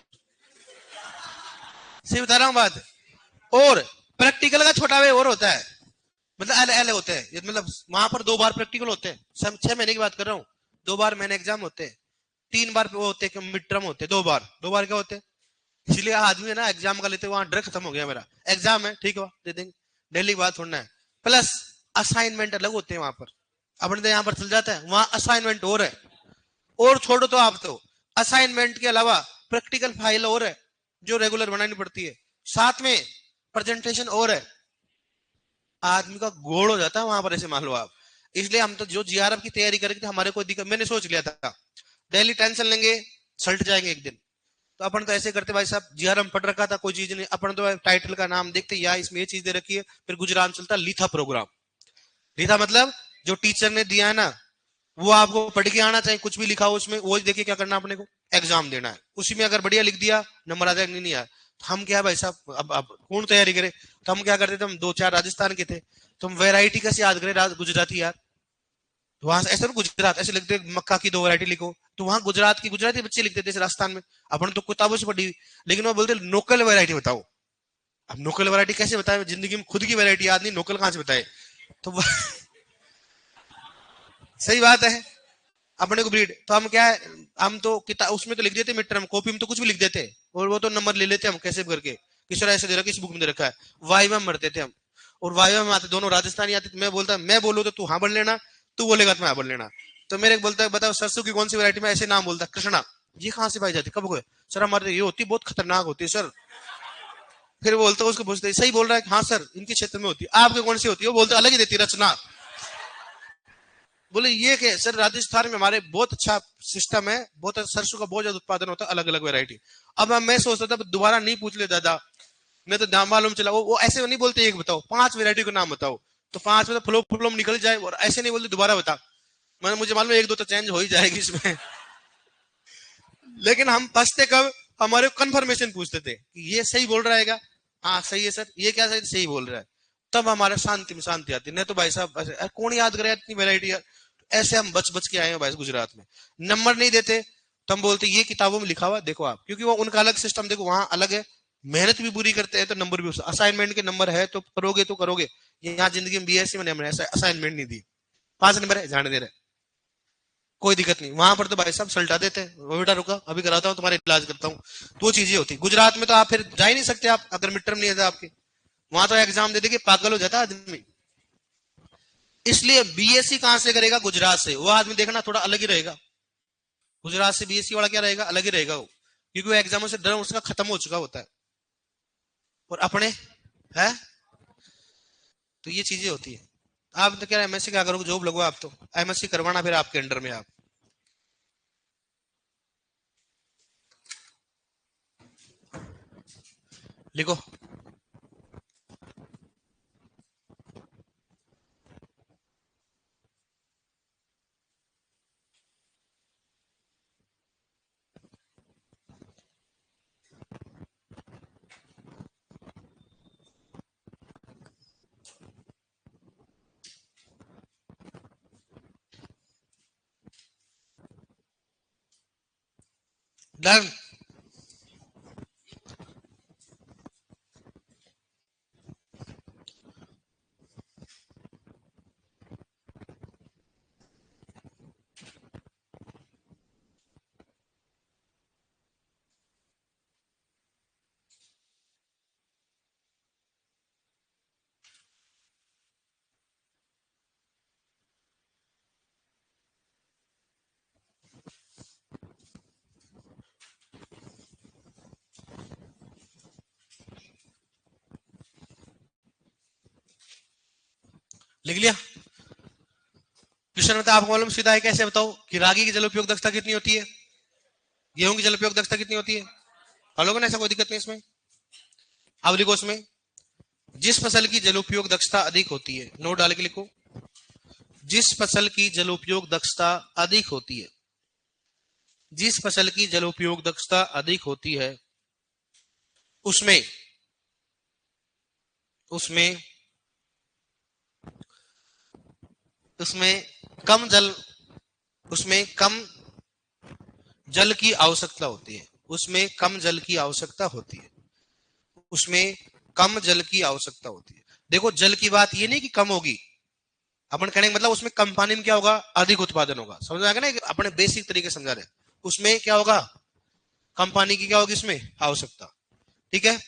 सही बता रहा हूँ बात। और प्रैक्टिकल का छोटा भाई और होता है, मतलब अलग अलग होते हैं। मतलब वहां पर 2 बार प्रैक्टिकल होते हैं, 6 महीने की बात कर रहा हूँ। 2 बार मैंने एग्जाम होते हैं, 3 बार वो होते हैं मिड टर्म होते हैं, 2 बार 2 बार क्या होते हैं। इसलिए आदमी है ना एग्जाम का लेते, वहां डर खत्म हो गया मेरा, एग्जाम है ठीक है दे देंगे, डेली की बात छोड़ना है। प्लस असाइनमेंट अलग होते हैं वहां पर। अपने तो यहाँ पर चल जाता है, वहां असाइनमेंट और है। और छोड़ो तो आप तो असाइनमेंट के अलावा प्रैक्टिकल फाइल और है जो रेगुलर बनानी पड़ती है, साथ में प्रेजेंटेशन और है। आदमी का गोड़ हो जाता है वहां पर, ऐसे मान लो आप। इसलिए हम तो जो जीआरएफ की तैयारी करेंगे हमारे कोई दिक्कत, मैंने सोच लिया था डेली टेंशन लेंगे सल्ट जाएंगे एक दिन। तो अपन तो ऐसे करते भाई साहब, जीआरएम पढ़ रखा था कोई चीज नहीं, अपन तो टाइटल का नाम देखते या इसमें ये चीज दे रखी है, फिर गुजरात चलता लीथा प्रोग्राम। लीथा मतलब जो टीचर ने दिया है ना वो आपको पढ़ के आना चाहिए, कुछ भी लिखा हो उसमें वो देखिए क्या करना अपने को, एग्जाम देना है। उसी में अगर बढ़िया लिख दिया नंबर आ जाएगा, नहीं यार तो हम क्या भाई साहब, अब कौन तैयारी करे। तो हम क्या करते थे, हम 2-4 राजस्थान के थे, तो हम वैरायटी कैसे याद करें गुजराती यार। तो वहां से ऐसे ना गुजरात ऐसे लिखते, मक्का की 2 वैरायटी लिखो, तो वहां गुजरात की गुजराती बच्चे लिखते थे राजस्थान में। अपन तो किताबों से पढ़ी, लेकिन वो बोलते लोकल वैरायटी बताओ। अब लोकल वैरायटी कैसे बताए, जिंदगी में खुद की वैरायटी याद नहीं, लोकल कहां से बताए। तो सही बात है, अपने को ब्रीड तो हम क्या है, हम तो किताब उसमें तो लिख देते मिड टर्म, कॉपी में तो कुछ भी लिख देते, और वो तो नंबर ले लेते हम कैसे भी करके, किस तरह ऐसे दे रखा, किस बुक में दे रखा है, वाई में मरते थे हम। और वायु में आते दोनों राजस्थानी आते, मैं बोलूँ तो तू हाँ बोल लेना, तू बोलेगा तो मैं हाँ बोल लेना। तो मेरे बोलता है बताओ सरसों की कौन सी वैरायटी में, ऐसे नाम बोलता है कृष्णा। ये कहाँ से पाई जाती, कब हुए सर, हमारे ये होती बहुत खतरनाक होती है सर। फिर बोलते उसको पूछते सही बोल रहा है, हाँ सर इनके क्षेत्र में होती है, आपके कौन सी होती है, वो बोलते अलग ही देती है रचना। बोले ये क्या सर, राजस्थान में हमारे बहुत अच्छा सिस्टम है, बहुत सरसों का बहुत ज्यादा उत्पादन होता है, अलग अलग वैरायटी। अब मैं सोचता था दोबारा नहीं पूछ ले दादा, मैं तो नाम मालूम चला। वो ऐसे नहीं बोलते एक बताओ, 5 वैरायटी का नाम बताओ, तो 5 में तो फ्लो फ्लोम निकल जाए, और ऐसे नहीं बोलते दोबारा बता। मैंने मुझे मालूम एक दो तो चेंज हो ही जाएगी इसमें। लेकिन हम फंसते कब, हमारे कंफर्मेशन पूछते थे कि ये सही बोल रहा है, हाँ सही है सर, ये क्या सही सही बोल रहा है, तब हमारे शांति में शांति आती। नहीं तो भाई साहब कौन याद करे इतनी वैरायटी। ऐसे हम बच बच के आए हैं भाई गुजरात में। नंबर नहीं देते तो हम बोलते ये किताबों में लिखा हुआ देखो आप, क्योंकि वो उनका अलग सिस्टम देखो, वहां अलग है। मेहनत भी पूरी करते हैं तो नंबर भी, असाइनमेंट के नंबर है तो करोगे तो करोगे। यहाँ जिंदगी में बीएससी में हमने ऐसा असाइनमेंट नहीं दी, 5 नंबर है जाने दे रहे, कोई दिक्कत नहीं। वहां पर तो भाई साहब सल्टा देते हैं, वो बेटा रुका अभी कराता हूँ तुम्हारा इलाज करता हूँ, तो वो चीजें होती। गुजरात में तो आप फिर जा ही नहीं सकते आप, अगर मिड टर्म नहीं है आपके, वहां तो एग्जाम दे देके पागल हो जाता आदमी। इसलिए बीएससी कहां से करेगा, गुजरात से, वो आदमी देखना थोड़ा अलग ही रहेगा। गुजरात से बीएससी वाला क्या रहेगा, अलग ही रहेगा वो, क्योंकि वो एग्जामों से डर उसका खत्म हो चुका होता है। और अपने है तो ये चीजें होती है। आप तो क्या एमएससी क्या करोगे, जॉब लगो आप, तो एमएससी करवाना फिर आपके अंडर में आप। लिखो डन। लिख लिया क्वेश्चन में, तो आपको मालूम सीधा है, कैसे बताओ कि रागी की जल उपयोग दक्षता कितनी होती है, गेहूं की जल उपयोग दक्षता कितनी होती है, हलोगे ना, ऐसा कोई दिक्कत नहीं इसमें। अब लिखो उसमें, जिस फसल की जल उपयोग दक्षता अधिक होती है, नोट डाल के लिखो, जिस फसल की जल उपयोग दक्षता अधिक होती है, जिस फसल की जल उपयोग दक्षता अधिक होती है उसमें उसमें उसमें कम जल उसमें कम जल की आवश्यकता होती है, उसमें कम जल की आवश्यकता होती है, उसमें कम जल की आवश्यकता होती है। देखो जल की बात ये नहीं कि कम होगी, अपन कहने का मतलब उसमें कम पानी में क्या होगा, अधिक उत्पादन होगा। समझ आ गया ना, अपने बेसिक तरीके समझा रहे। उसमें क्या होगा, कम पानी की क्या होगी इसमें आवश्यकता, ठीक है।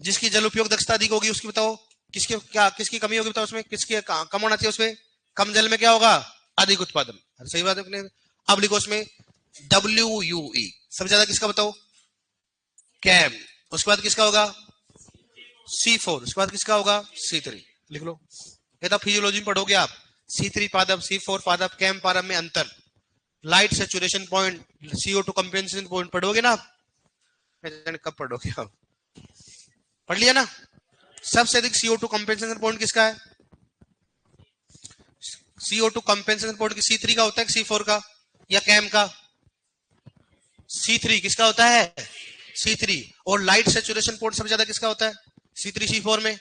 जिसकी जल उपयोग दक्षता अधिक होगी उसकी बताओ किसकी कमी होगी, बताओ उसमें किसकी कम होना चाहिए, उसमें कम जल में क्या होगा, अधिक उत्पादन। सही बात है। अब लिखो उसमें WUE सबसे ज्यादा किसका बताओ, कैम, उसके बाद किसका होगा C4, उसके बाद किसका होगा C3। लिख लो, ये तो फिजियोलॉजी में पढ़ोगे आप, C3 पादप C4 पादप कैम पादप में अंतर, light saturation point, CO2 compensation point पढ़ोगे ना आप, कब पढ़ोगे आप, पढ़ लिया ना। सबसे अधिक CO2 कंपेंसेशन पॉइंट किसका है, CO2 कंपेंसेशन पॉइंट की C3 का होता है C4 का या कैम का, C3 किसका होता है C3। और लाइट सेचुरेशन पॉइंट सबसे ज्यादा किसका होता है C3 C4 में,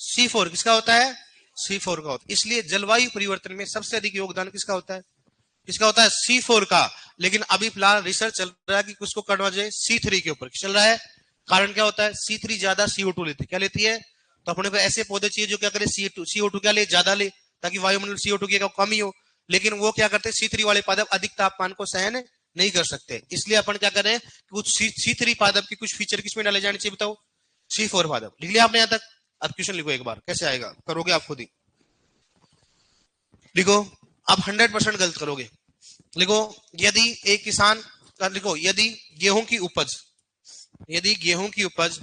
C4 किसका होता है C4 का होता है। इसलिए जलवायु परिवर्तन में सबसे अधिक योगदान किसका होता है, किसका होता है C4 का। लेकिन अभी फिलहाल रिसर्च चल रहा है कि किसको करना चाहिए C3 के ऊपर चल रहा है। कारण क्या होता है, C3 ज्यादा CO2 लेती, क्या लेती है, तो अपने को ऐसे पौधे चाहिए जो क्या करे CO2 क्या ले, ज्यादा ले, ताकि वायुमंडल CO2 की कम ही हो। लेकिन वो क्या करते हैं, C3 वाले पादप अधिक तापमान को सहन नहीं कर सकते, इसलिए अपन क्या करें, कुछ C3 पादप की कुछ फीचर किसमें डाले जाने चाहिए बताओ, C4 पादप। लिख लिया आपने यहां तक। अब क्वेश्चन लिखो एक बार, कैसे आएगा करोगे आप खुद ही। लिखो, आप 100% गलत करोगे। लिखो, यदि एक किसान, लिखो यदि गेहूं की उपज, यदि गेहूं की उपज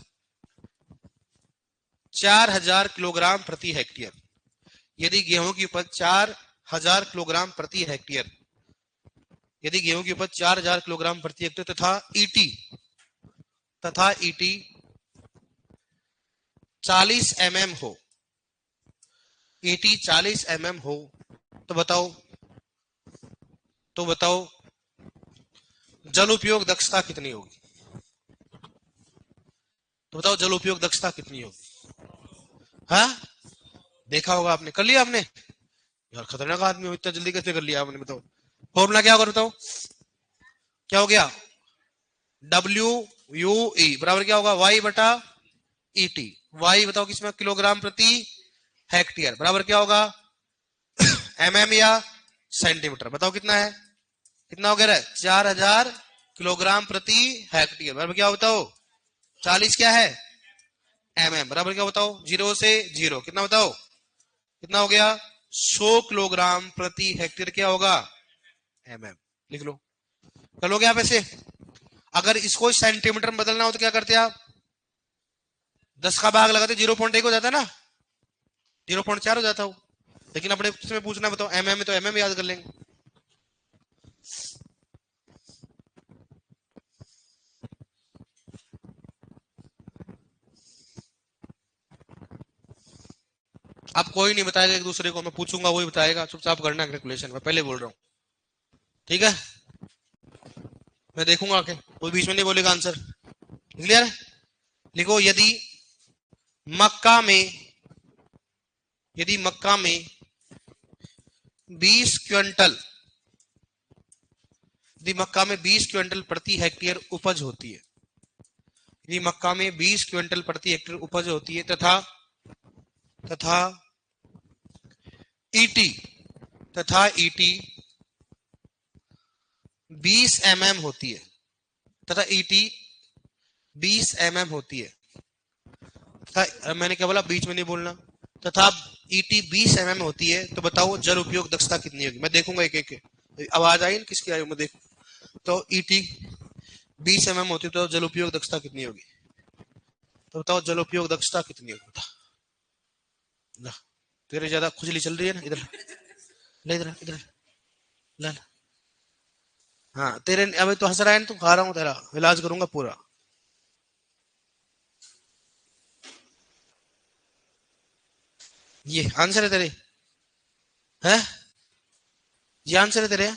4000 किलोग्राम प्रति हेक्टेयर, यदि गेहूं की उपज 4000 किलोग्राम प्रति हेक्टेयर, यदि गेहूं की उपज 4000 किलोग्राम प्रति हेक्टेयर तथा ईटी 40 mm हो, ईटी 40 mm हो, तो बताओ जल उपयोग दक्षता कितनी होगी? तो बताओ जल उपयोग दक्षता कितनी होगी? हाँ, देखा होगा आपने, कर लिया आपने? यार खतरनाक आदमी हो, इतना जल्दी कैसे कर लिया आपने? बताओ फॉर्मूला क्या होगा, बताओ क्या हो गया? डब्ल्यू यू ई बराबर क्या होगा? वाई बटा ई टी। वाई बताओ किसमें? किलोग्राम प्रति हेक्टेयर। बराबर क्या होगा? mm या सेंटीमीटर। बताओ कितना है, कितना हो गया? 4000 किलोग्राम प्रति हेक्टेयर। बराबर क्या बताओ? 40 क्या है? mm। बराबर क्या बताओ? 0 से 0 कितना बताओ? कितना हो गया? 100 किलोग्राम प्रति हेक्टेयर क्या होगा? mm। लिख लो, कर लोगे आप ऐसे? अगर इसको सेंटीमीटर में बदलना हो तो क्या करते आप? 10 का भाग लगाते, 0.1 हो जाता ना, 0.4 हो जाता हो। लेकिन अपने इसमें पूछना, बताओ mm में, तो mm याद कर लेंगे। अब कोई नहीं बताएगा एक दूसरे को, मैं पूछूंगा वही बताएगा, चुपचाप करना कैलकुलेशन, मैं पहले बोल रहा हूं, ठीक है? मैं देखूंगा आके, कोई बीच में नहीं बोलेगा आंसर। क्लियर? लिखो, मक्का में यदि मक्का में 20 क्विंटल, यदि मक्का में 20 क्विंटल प्रति हेक्टेयर उपज होती है, यदि मक्का में 20 क्विंटल प्रति हेक्टेयर उपज होती है तथा ईटी 20 mm होती है, तथा ईटी 20 mm होती है, तथा मैंने क्या बोला, बीच में नहीं बोलना, तथा ईटी 20 mm होती है, तो बताओ जल उपयोग दक्षता कितनी होगी? मैं देखूंगा एक एक, आवाज आई किसकी आई, मैं देखू। तो ईटी 20 mm होती है तो जल उपयोग दक्षता कितनी होगी? तो बताओ जल उपयोग दक्षता कितनी होगी? बता ना, तेरे ज्यादा खुजली चल रही है ना, इधर ले, इधर इधर ला। हाँ तेरे, अभी तो हंस रहा है ना, तो खा रहा हूँ, तेरा इलाज करूंगा पूरा। ये आंसर है तेरे? है ये आंसर है तेरे?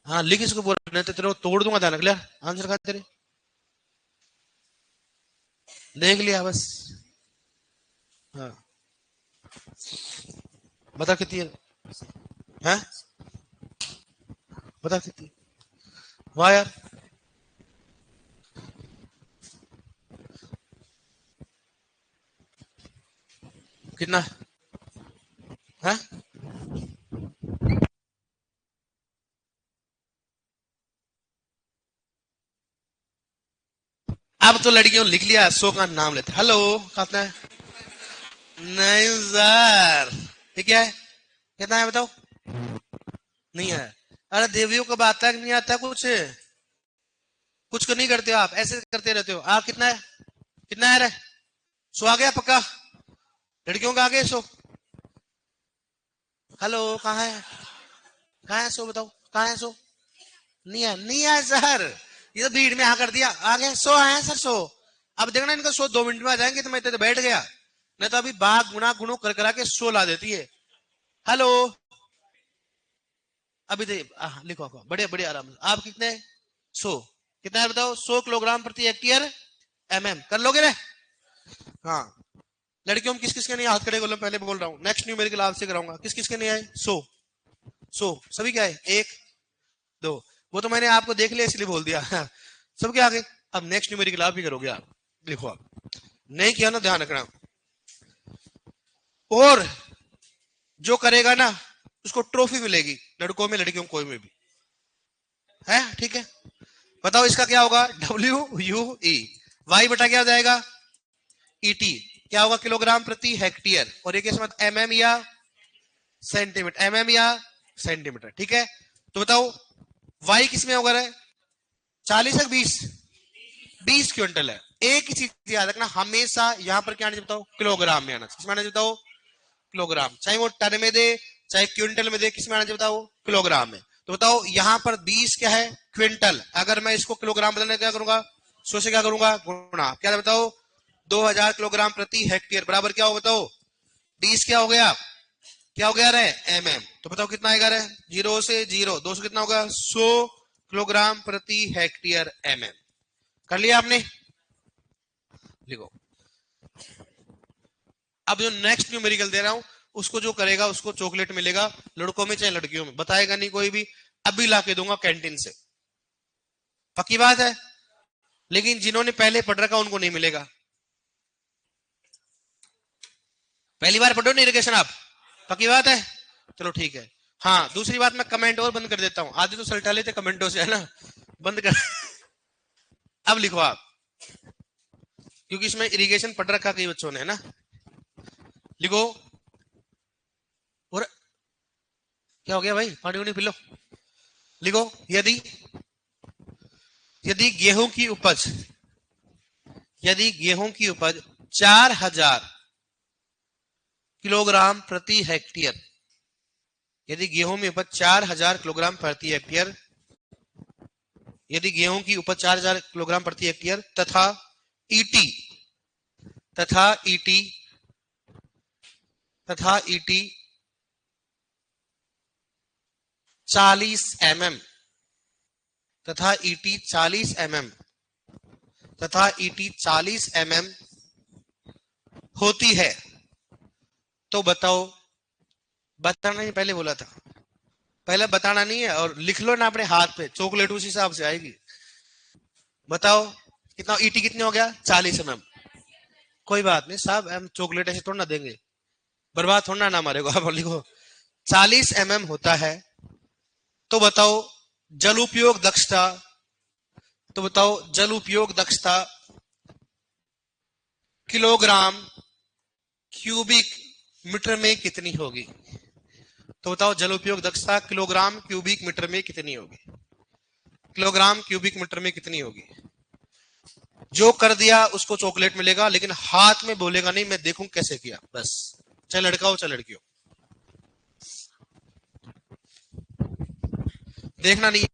हाँ लिख इसको पूरा, नहीं तो तेरे को तोड़ दूंगा, ध्यान रख लिया। आंसर का तेरे देख लिया बस। हाँ बता कितनी है? हैं? बता कितनी? वाह यार, कितना है? अब तो लड़कियों लिख लिया, 100 का नाम लेते। हेलो, कितना है? नहीं सर, ये क्या है? कितना है बताओ? नहीं है? अरे देवियों को आता है कि नहीं आता? कुछ नहीं करते हो आप, ऐसे करते रहते हो आप। कितना है? कितना है रे? 100 आ गया पक्का? लड़कियों का आ गया 100? हेलो, कहाँ है? कहाँ है 100? बताओ कहाँ है 100? नहीं है, नहीं है सर, ये तो भीड़ में हाँ कर दिया, आ गए 100 आए सर 100। अब देखना इनका 100 2 मिनट में आ जाएंगे, तो मैं तो बैठ गया, नहीं तो अभी बाग गुना गुणों कर करा के 100 ला देती है। हेलो, अभी दे लिखो बढ़िया बढ़िया आराम से। आप कितने? 100 कितना है बताओ? 100 किलोग्राम प्रति हेक्टेयर mm। कर लोगे ना? हाँ, लड़कियों में किस किस के नहीं हाथ खड़े कर लो, पहले बोल रहा हूँ, नेक्स्ट न्यूमेरिकल आपसे कराऊंगा। किस किस के नहीं आए? 100 100 सभी क्या है? 1 2, वो तो मैंने आपको देख लिया इसलिए बोल दिया। सब क्या आगे? अब नेक्स्ट न्यूमेरिकल आप ही करोगे। आप लिखो, आप नहीं किया ना, ध्यान रखना। और जो करेगा ना उसको ट्रॉफी मिलेगी, लड़कों में लड़कियों कोई में भी है, ठीक है? बताओ इसका क्या होगा? डब्ल्यू यू ई, वाई बटा क्या हो जाएगा? E T. क्या होगा किलोग्राम प्रति हेक्टेयर, और ये कैसे मत mm या सेंटीमीटर, mm या सेंटीमीटर, ठीक है। तो बताओ y किसमें होगा, 40 है 20 क्विंटल है। एक ही चीज याद रखना, हमेशा यहां पर क्या आना चाहिए बताओ, किलोग्राम में आना चाहिए। किसमें आना चाहिए बताओ, किलोग्राम, चाहे वो टन में दे चाहे क्विंटल में दे, किसमें आना चाहिए बताओ, किलोग्राम में। तो बताओ यहां पर 20 क्या है, क्विंटल, अगर मैं इसको किलोग्राम बदलने क्या करूंगा, 100 से क्या करूंगा गुणा, क्या बताओ 2000 किलोग्राम प्रति हेक्टेयर बराबर क्या होगा बताओ, 20 क्या हो गया, क्या हो गया रे mm, तो बताओ कितना आएगा रे, 0 से 0, 200 कितना होगा 100 किलोग्राम प्रति हेक्टेयर mm। कर लिया आपने, लिखो। अब जो नेक्स्ट न्यूमेरिकल दे रहा हूं उसको जो करेगा उसको चॉकलेट मिलेगा, लड़कों में चाहे लड़कियों में, बताएगा नहीं कोई भी, अभी लाके दूंगा कैंटीन से, पक्की बात है। लेकिन जिन्होंने पहले पढ़ रखा उनको नहीं मिलेगा। पहली बार पढ़ो नहीं इरिगेशन आप, पक्की बात है, चलो ठीक है। हाँ दूसरी बात, मैं कमेंट और बंद कर देता हूं, आधे तो सल्टा लेते कमेंटों से, है ना, बंद कर। अब लिखो आप, क्योंकि इसमें इरिगेशन पढ़ रखा कई बच्चों ने, है ना, लिखो। और क्या हो गया भाई, पानी वानी पी लो। लिखो, यदि यदि गेहूं की उपज, यदि गेहूं की उपज 4000 किलोग्राम प्रति हेक्टेयर, यदि गेहूं में उपज 4000 किलोग्राम प्रति हेक्टेयर, यदि गेहूं की उपज 4000 किलोग्राम प्रति हेक्टेयर तथा ईटी तथा ईटी तथा ईटी 40 mm तथा ईटी 40 mm तथा ईटी 40 mm होती है, तो बताओ, बताना नहीं पहले बोला था, पहले बताना नहीं है, और लिख लो ना अपने हाथ पे, चॉकलेट उस हिसाब से आएगी। बताओ कितना, ईटी कितने हो गया 40 mm, कोई बात नहीं साहब, हम चॉकलेट ऐसे थोड़ा ना देंगे, बर्बाद थोड़ा ना हमारे को, आप लिखो 40 mm होता है। तो बताओ जल उपयोग दक्षता, तो बताओ जल उपयोग दक्षता किलोग्राम क्यूबिक मीटर में कितनी होगी, तो बताओ जल उपयोग दक्षता किलोग्राम क्यूबिक मीटर में कितनी होगी, किलोग्राम क्यूबिक मीटर में कितनी होगी। जो कर दिया उसको चॉकलेट मिलेगा, लेकिन हाथ में बोलेगा नहीं, मैं देखूं कैसे किया, बस, चाहे लड़का हो चाहे लड़की हो, देखना नहीं।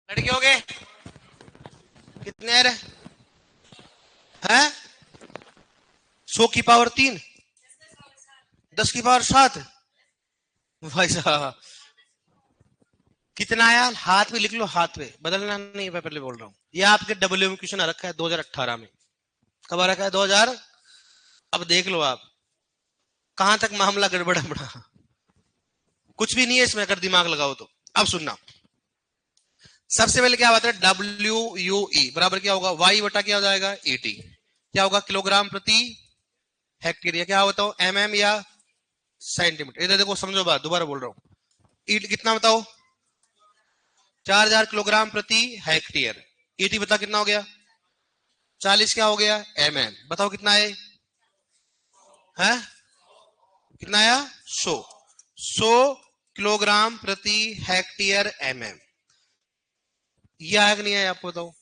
लड़के हो गए कितने हैं, 100 की पावर 3, 10 की पावर 7, भाई साहब कितना आया, हाथ में लिख लो, हाथ पे बदलना नहीं, मैं पहले बोल रहा हूँ। ये आपके डब्ल्यू में क्वेश्चन आ रखा है 2018 में, कब आ रखा है 2000, अब देख लो आप कहां तक मामला गड़बड़ा बड़ा, कुछ भी नहीं है इसमें अगर दिमाग लगाओ तो। अब सुनना, सबसे पहले क्या बात है, डब्ल्यू यू ई बराबर क्या होगा, वाई बटा क्या हो जाएगा ईटी, क्या होगा किलोग्राम प्रति हेक्टेयर, या क्या बताओ mm या सेंटीमीटर। इधर देखो समझो बात, दोबारा बोल रहा हूं, ईट कितना बताओ 4000 किलोग्राम प्रति हेक्टेयर, ईटी बता कितना हो गया 40, क्या हो गया mm, बताओ कितना है है, कितना आया 100, 100 किलोग्राम प्रति हेक्टेयर एमएम। ये आया कि नहीं आया आपको बताओ।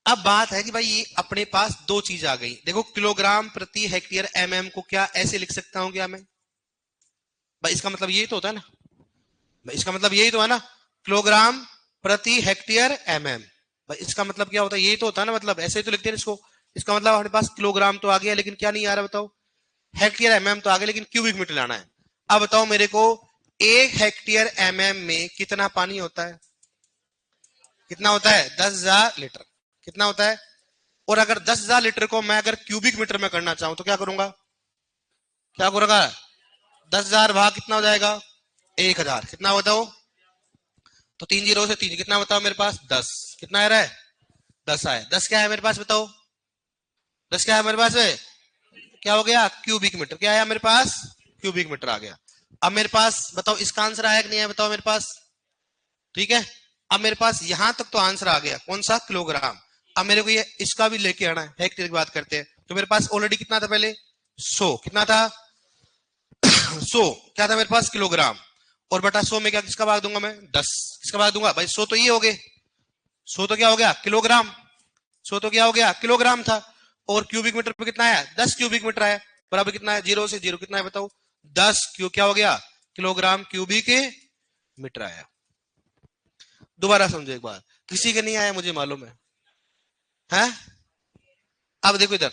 अब बात है कि भाई ये अपने पास दो चीज आ गई, देखो किलोग्राम प्रति हेक्टेयर एमएम को क्या ऐसे लिख सकता हूं क्या मैं, भाई इसका मतलब यही तो होता है ना, भाई इसका मतलब यही तो है ना, किलोग्राम प्रति हेक्टेयर एमएम। भाई इसका मतलब क्या होता है, यही तो होता है ना, मतलब ऐसे ही तो लिखते हैं इसको। इसका मतलब हमारे पास किलोग्राम तो आ गया लेकिन क्या नहीं आ रहा बताओ, हेक्टेयर एमएम तो आ गया लेकिन क्यूबिक मीटर लाना है। अब बताओ मेरे को, एक हेक्टेयर एमएम में कितना पानी होता है, कितना होता है 10,000 लीटर, कितना होता है। और अगर 10,000 लीटर को मैं अगर क्यूबिक मीटर में करना चाहूं तो क्या करूंगा, क्या करूंगा, 10,000 भाग कितना हो जाएगा 1,000, कितना बताओ, तो 3 जीरो से 3 कितना बताओ मेरे पास 10, कितना आ रहा है 10 आए, 10 क्या है मेरे पास बताओ, 10 क्या है मेरे पास है? क्या हो गया क्यूबिक मीटर, क्या आया मेरे पास क्यूबिक मीटर आ गया। अब मेरे पास बताओ इसका आंसर आया कि नहीं है बताओ मेरे पास, ठीक है। अब मेरे पास यहां तक तो आंसर आ गया कौन सा किलोग्राम। अब मेरे को ये इसका भी लेके आना है, हेक्टेयर की बात करते हैं, तो मेरे पास ऑलरेडी कितना था पहले 100, कितना था 100, क्या था मेरे पास किलोग्राम, और बटा 100 में क्या किसका भाग दूंगा मैं 10, किसका भाग दूंगा भाई 100 तो ये हो गए, 100 तो क्या हो गया किलोग्राम, 100 तो क्या हो गया किलोग्राम था, और क्यूबिक मीटर पे कितना आया 10 क्यूबिक मीटर आया, बराबर कितना है 0 से 0 कितना है बताओ 10 क्यू क्या हो गया किलोग्राम क्यूबिक मीटर आया। दोबारा समझो एक बार, किसी के नहीं आया मुझे मालूम है? अब देखो इधर,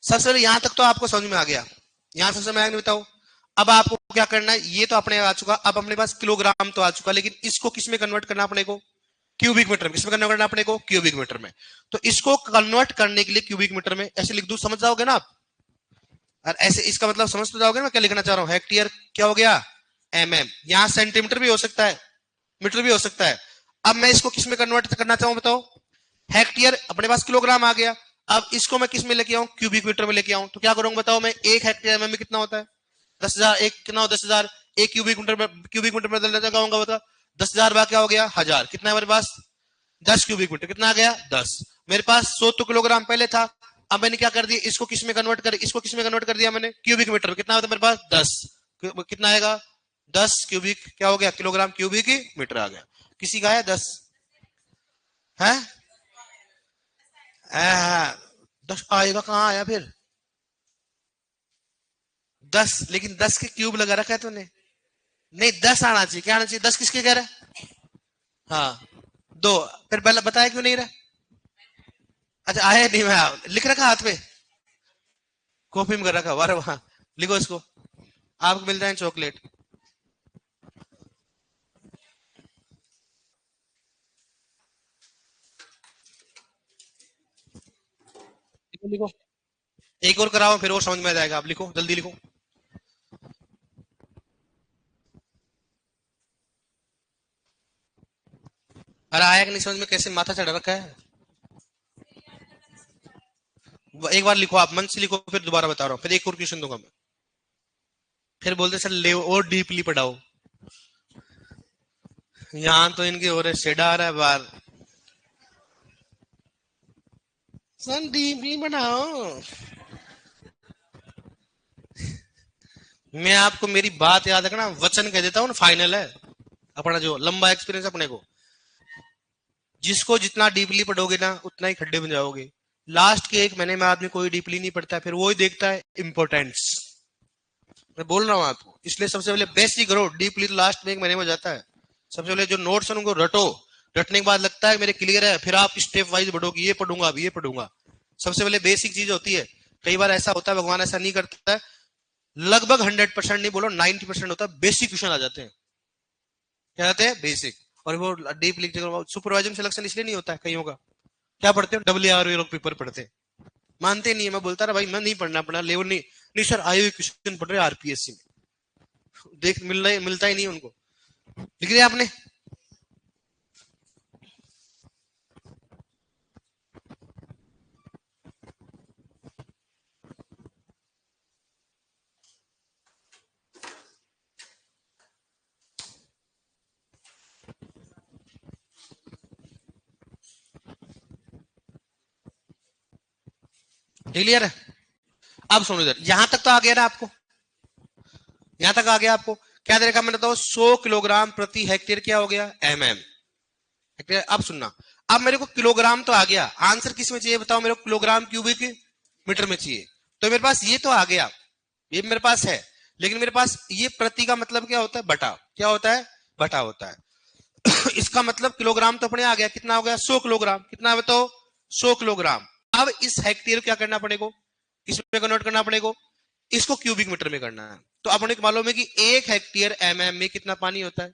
सबसे पहले यहां तक तो आपको समझ में आ गया, यहां सबसे मैं नहीं बताऊं। अब आपको क्या करना है, ये तो अपने आ चुका, अब अपने पास किलोग्राम तो आ चुका, लेकिन इसको किस में कन्वर्ट करना अपने को, क्यूबिक मीटर में, किसमें कन्वर्ट करना अपने को क्यूबिक मीटर में। तो इसको कन्वर्ट करने के लिए क्यूबिक मीटर में ऐसे लिख दूं, समझ जाओगे ना आप, और ऐसे इसका मतलब समझ तो जाओगे ना क्या लिखना चाह रहा हूं, हेक्टेयर क्या हो गया एमएम, यहां सेंटीमीटर भी हो सकता है मीटर भी हो सकता है। अब मैं इसको किस में कन्वर्ट करना चाहूं बताओ, हेक्टेयर अपने पास किलोग्राम आ गया, अब इसको मैं किस में लेके आऊं क्यूबिक मीटर में लेके आऊं, तो क्या करूंगा बताओ मैं, एक हेक्टेयर एमएम में कितना होता है 10,000, एक कितना हो 10,000, एक क्यूबिक मीटर में बदलना चाहूंगा बताओ, 10,000 बार क्या हो गया 1,000, कितना है मेरे पास 10 क्यूबिक मीटर, कितना आ गया 10, मेरे पास 100 तो किलोग्राम पहले था, अब मैंने क्या कर दिया इसको किस में कन्वर्ट कर, इसको किस में कन्वर्ट कर दिया मैंने क्यूबिक मीटर, कितना होता है मेरे पास 10, कितना आएगा 10 क्यूबिक क्या हो गया किलोग्राम क्यूबिक मीटर आ गया। किसी का है 10 है, 10 आएगा कहाँ आया फिर 10, लेकिन 10 के क्यूब लगा रखा है तूने, नहीं 10 आना चाहिए, क्या आना चाहिए 10 किसके कह रहा है, हाँ दो, फिर पहले बताया क्यों नहीं रहा, अच्छा आया नहीं, मैं लिख रखा हाथ पे कॉपी में कर रखा, वाह वहां लिखो इसको, आपको मिल जाए चॉकलेट, लिखो लिखो, एक और कराओ फिर और समझ में आ जाएगा, आप लिखो जल्दी लिखो। अरे आया कि नहीं समझ में, कैसे माथा चढ़ा रखा है, एक बार लिखो आप मन से लिखो, फिर दोबारा बता रहा हूँ, फिर एक और क्वेश्चन दूंगा मैं, फिर बोलते सर ले और डीपली पढ़ाओ, यहाँ तो इनके हो रहे शेडा आ रहा है बाहर, सर डीपली पढ़ाओ। मैं आपको मेरी बात याद रखना, वचन कह देता हूँ ना फाइनल है, अपना जो लंबा एक्सपीरियंस अपने को, जिसको जितना डीपली पढ़ोगे ना उतना ही खड्डे में जाओगे। लास्ट के 1 महीने में आदमी कोई डीपली नहीं पढ़ता है, फिर वो ही देखता है इंपोर्टेंस, मैं बोल रहा हूँ आपको, इसलिए सबसे पहले बेसिक करो, डीपली तो लास्ट में 1 महीने में जाता है। सबसे पहले जो नोट्स है उनको रटो, रटने के बाद लगता है मेरे क्लियर है, फिर आप स्टेप वाइज बढ़ोगे, ये पढ़ूंगा अब ये पढ़ूंगा, सबसे पहले बेसिक चीज होती है। कई बार ऐसा होता है भगवान ऐसा नहीं करता है, लगभग 100% नहीं बोलो 90% होता है बेसिक क्वेश्चन आ जाते हैं, क्या आते हैं बेसिक, और वो डीप लिख, सुपरवाइजर सिलेक्शन इसलिए नहीं होता है कईयों का, क्या पढ़ते हो WR पेपर पढ़ते हैं, मानते नहीं है, मैं बोलता रहा भाई मैं नहीं पढ़ना अपना लेवल नहीं, नहीं सर आए हुए क्वेश्चन पढ़ रहे आरपीएससी में, देख मिलता ही नहीं उनको, लिख लिया आपने, क्लियर है। अब सुनो इधर, यहां तक तो आ गया ना आपको, यहां तक आ गया आपको। क्या दे रखा मैंने, बताओ 100 किलोग्राम प्रति हेक्टेयर क्या हो गया, mm हेक्टेयर। अब सुनना, अब मेरे को किलोग्राम तो आ गया, आंसर किस में चाहिए बताओ मेरे को, किलोग्राम क्यूबिक मीटर में चाहिए। तो मेरे पास ये तो आ गया, ये मेरे पास है, लेकिन मेरे पास ये प्रति का मतलब क्या होता है, बटा, क्या होता है, बटा होता है। इसका मतलब किलोग्राम तो अपने आ गया, कितना हो गया 100 किलोग्राम, कितना है बताओ 100 किलोग्राम। अब इस हेक्टेयर क्या करना पड़ेगा, किसमें कन्वर्ट करना पड़ेगा, इसको क्यूबिक मीटर में करना है। तो अपने को मालूम है कि 1 हेक्टेयर mm में कितना पानी होता है,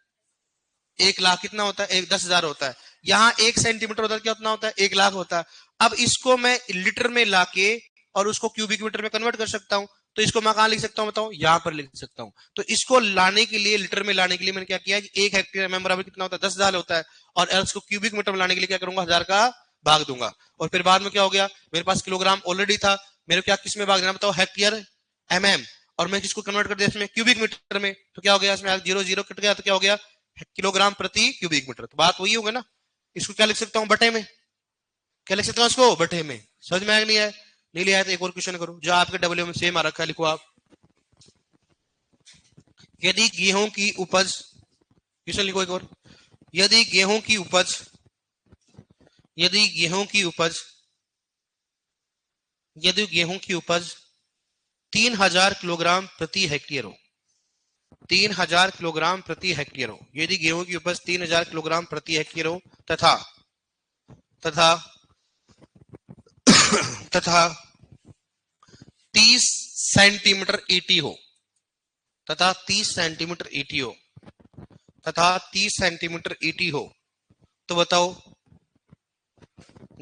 1 लाख कितना होता है, 10,000 होता है। यहां 1 सेंटीमीटर होता है, क्या उतना होता है, 1 लाख होता है। अब इसको मैं लीटर में लाके और उसको क्यूबिक मीटर में कन्वर्ट कर सकता हूं। तो इसको मैं कहां लिख सकता हूं बताओ, यहां पर लिख सकता हूं। तो इसको लाने के लिए, लीटर में लाने के लिए मैंने क्या किया कि 1 हेक्टेयर mm बराबर कितना होता है, 10,000 होता है। और इसको क्यूबिक मीटर में लाने के लिए क्या करूंगा, 1000 का भाग दूंगा। और फिर बाद में क्या हो गया, मेरे पास किलोग्राम ऑलरेडी था, मेरे को क्या किस में भाग देना बताओ, हेक्टेयर mm, और मैं किसको कन्वर्ट कर दिया इसमें, क्यूबिक मीटर में। तो क्या हो गया, इसमें 0 0 कट गया, तो क्या हो गया, किलोग्राम प्रति क्यूबिक मीटर। तो बात वही होगा ना। इसको क्या लिख सकता हूं, बटे में, क्या लिख सकता हूं इसको, बटे में। समझ में आया नहीं है, नहीं लिया है तो एक और क्वेश्चन करो जो आपके डब्ल्यू में सेम आ रखा है, लिखो आप। यदि गेहूं की उपज, क्वेश्चन लिखो एक और, यदि गेहूं की उपज, यदि गेहूं की उपज, यदि गेहूं की उपज 3000 किलोग्राम प्रति हेक्टेयर हो, 3000 किलोग्राम प्रति हेक्टेयर हो, यदि गेहूं की उपज 3000 किलोग्राम प्रति हेक्टेयर हो, तथा तथा तथा 30 सेंटीमीटर ईटी हो, तथा 30 सेंटीमीटर ईटी हो, तथा 30 सेंटीमीटर ईटी हो, तो बताओ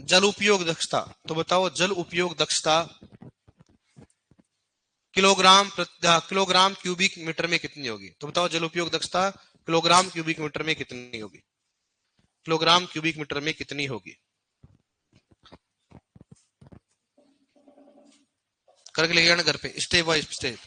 जल उपयोग दक्षता, तो बताओ जल उपयोग दक्षता किलोग्राम क्यूबिक मीटर में कितनी होगी। तो बताओ जल उपयोग दक्षता किलोग्राम क्यूबिक मीटर में कितनी होगी, किलोग्राम क्यूबिक मीटर में कितनी होगी, करके ले जाना घर पे स्टेप बाय स्टेप।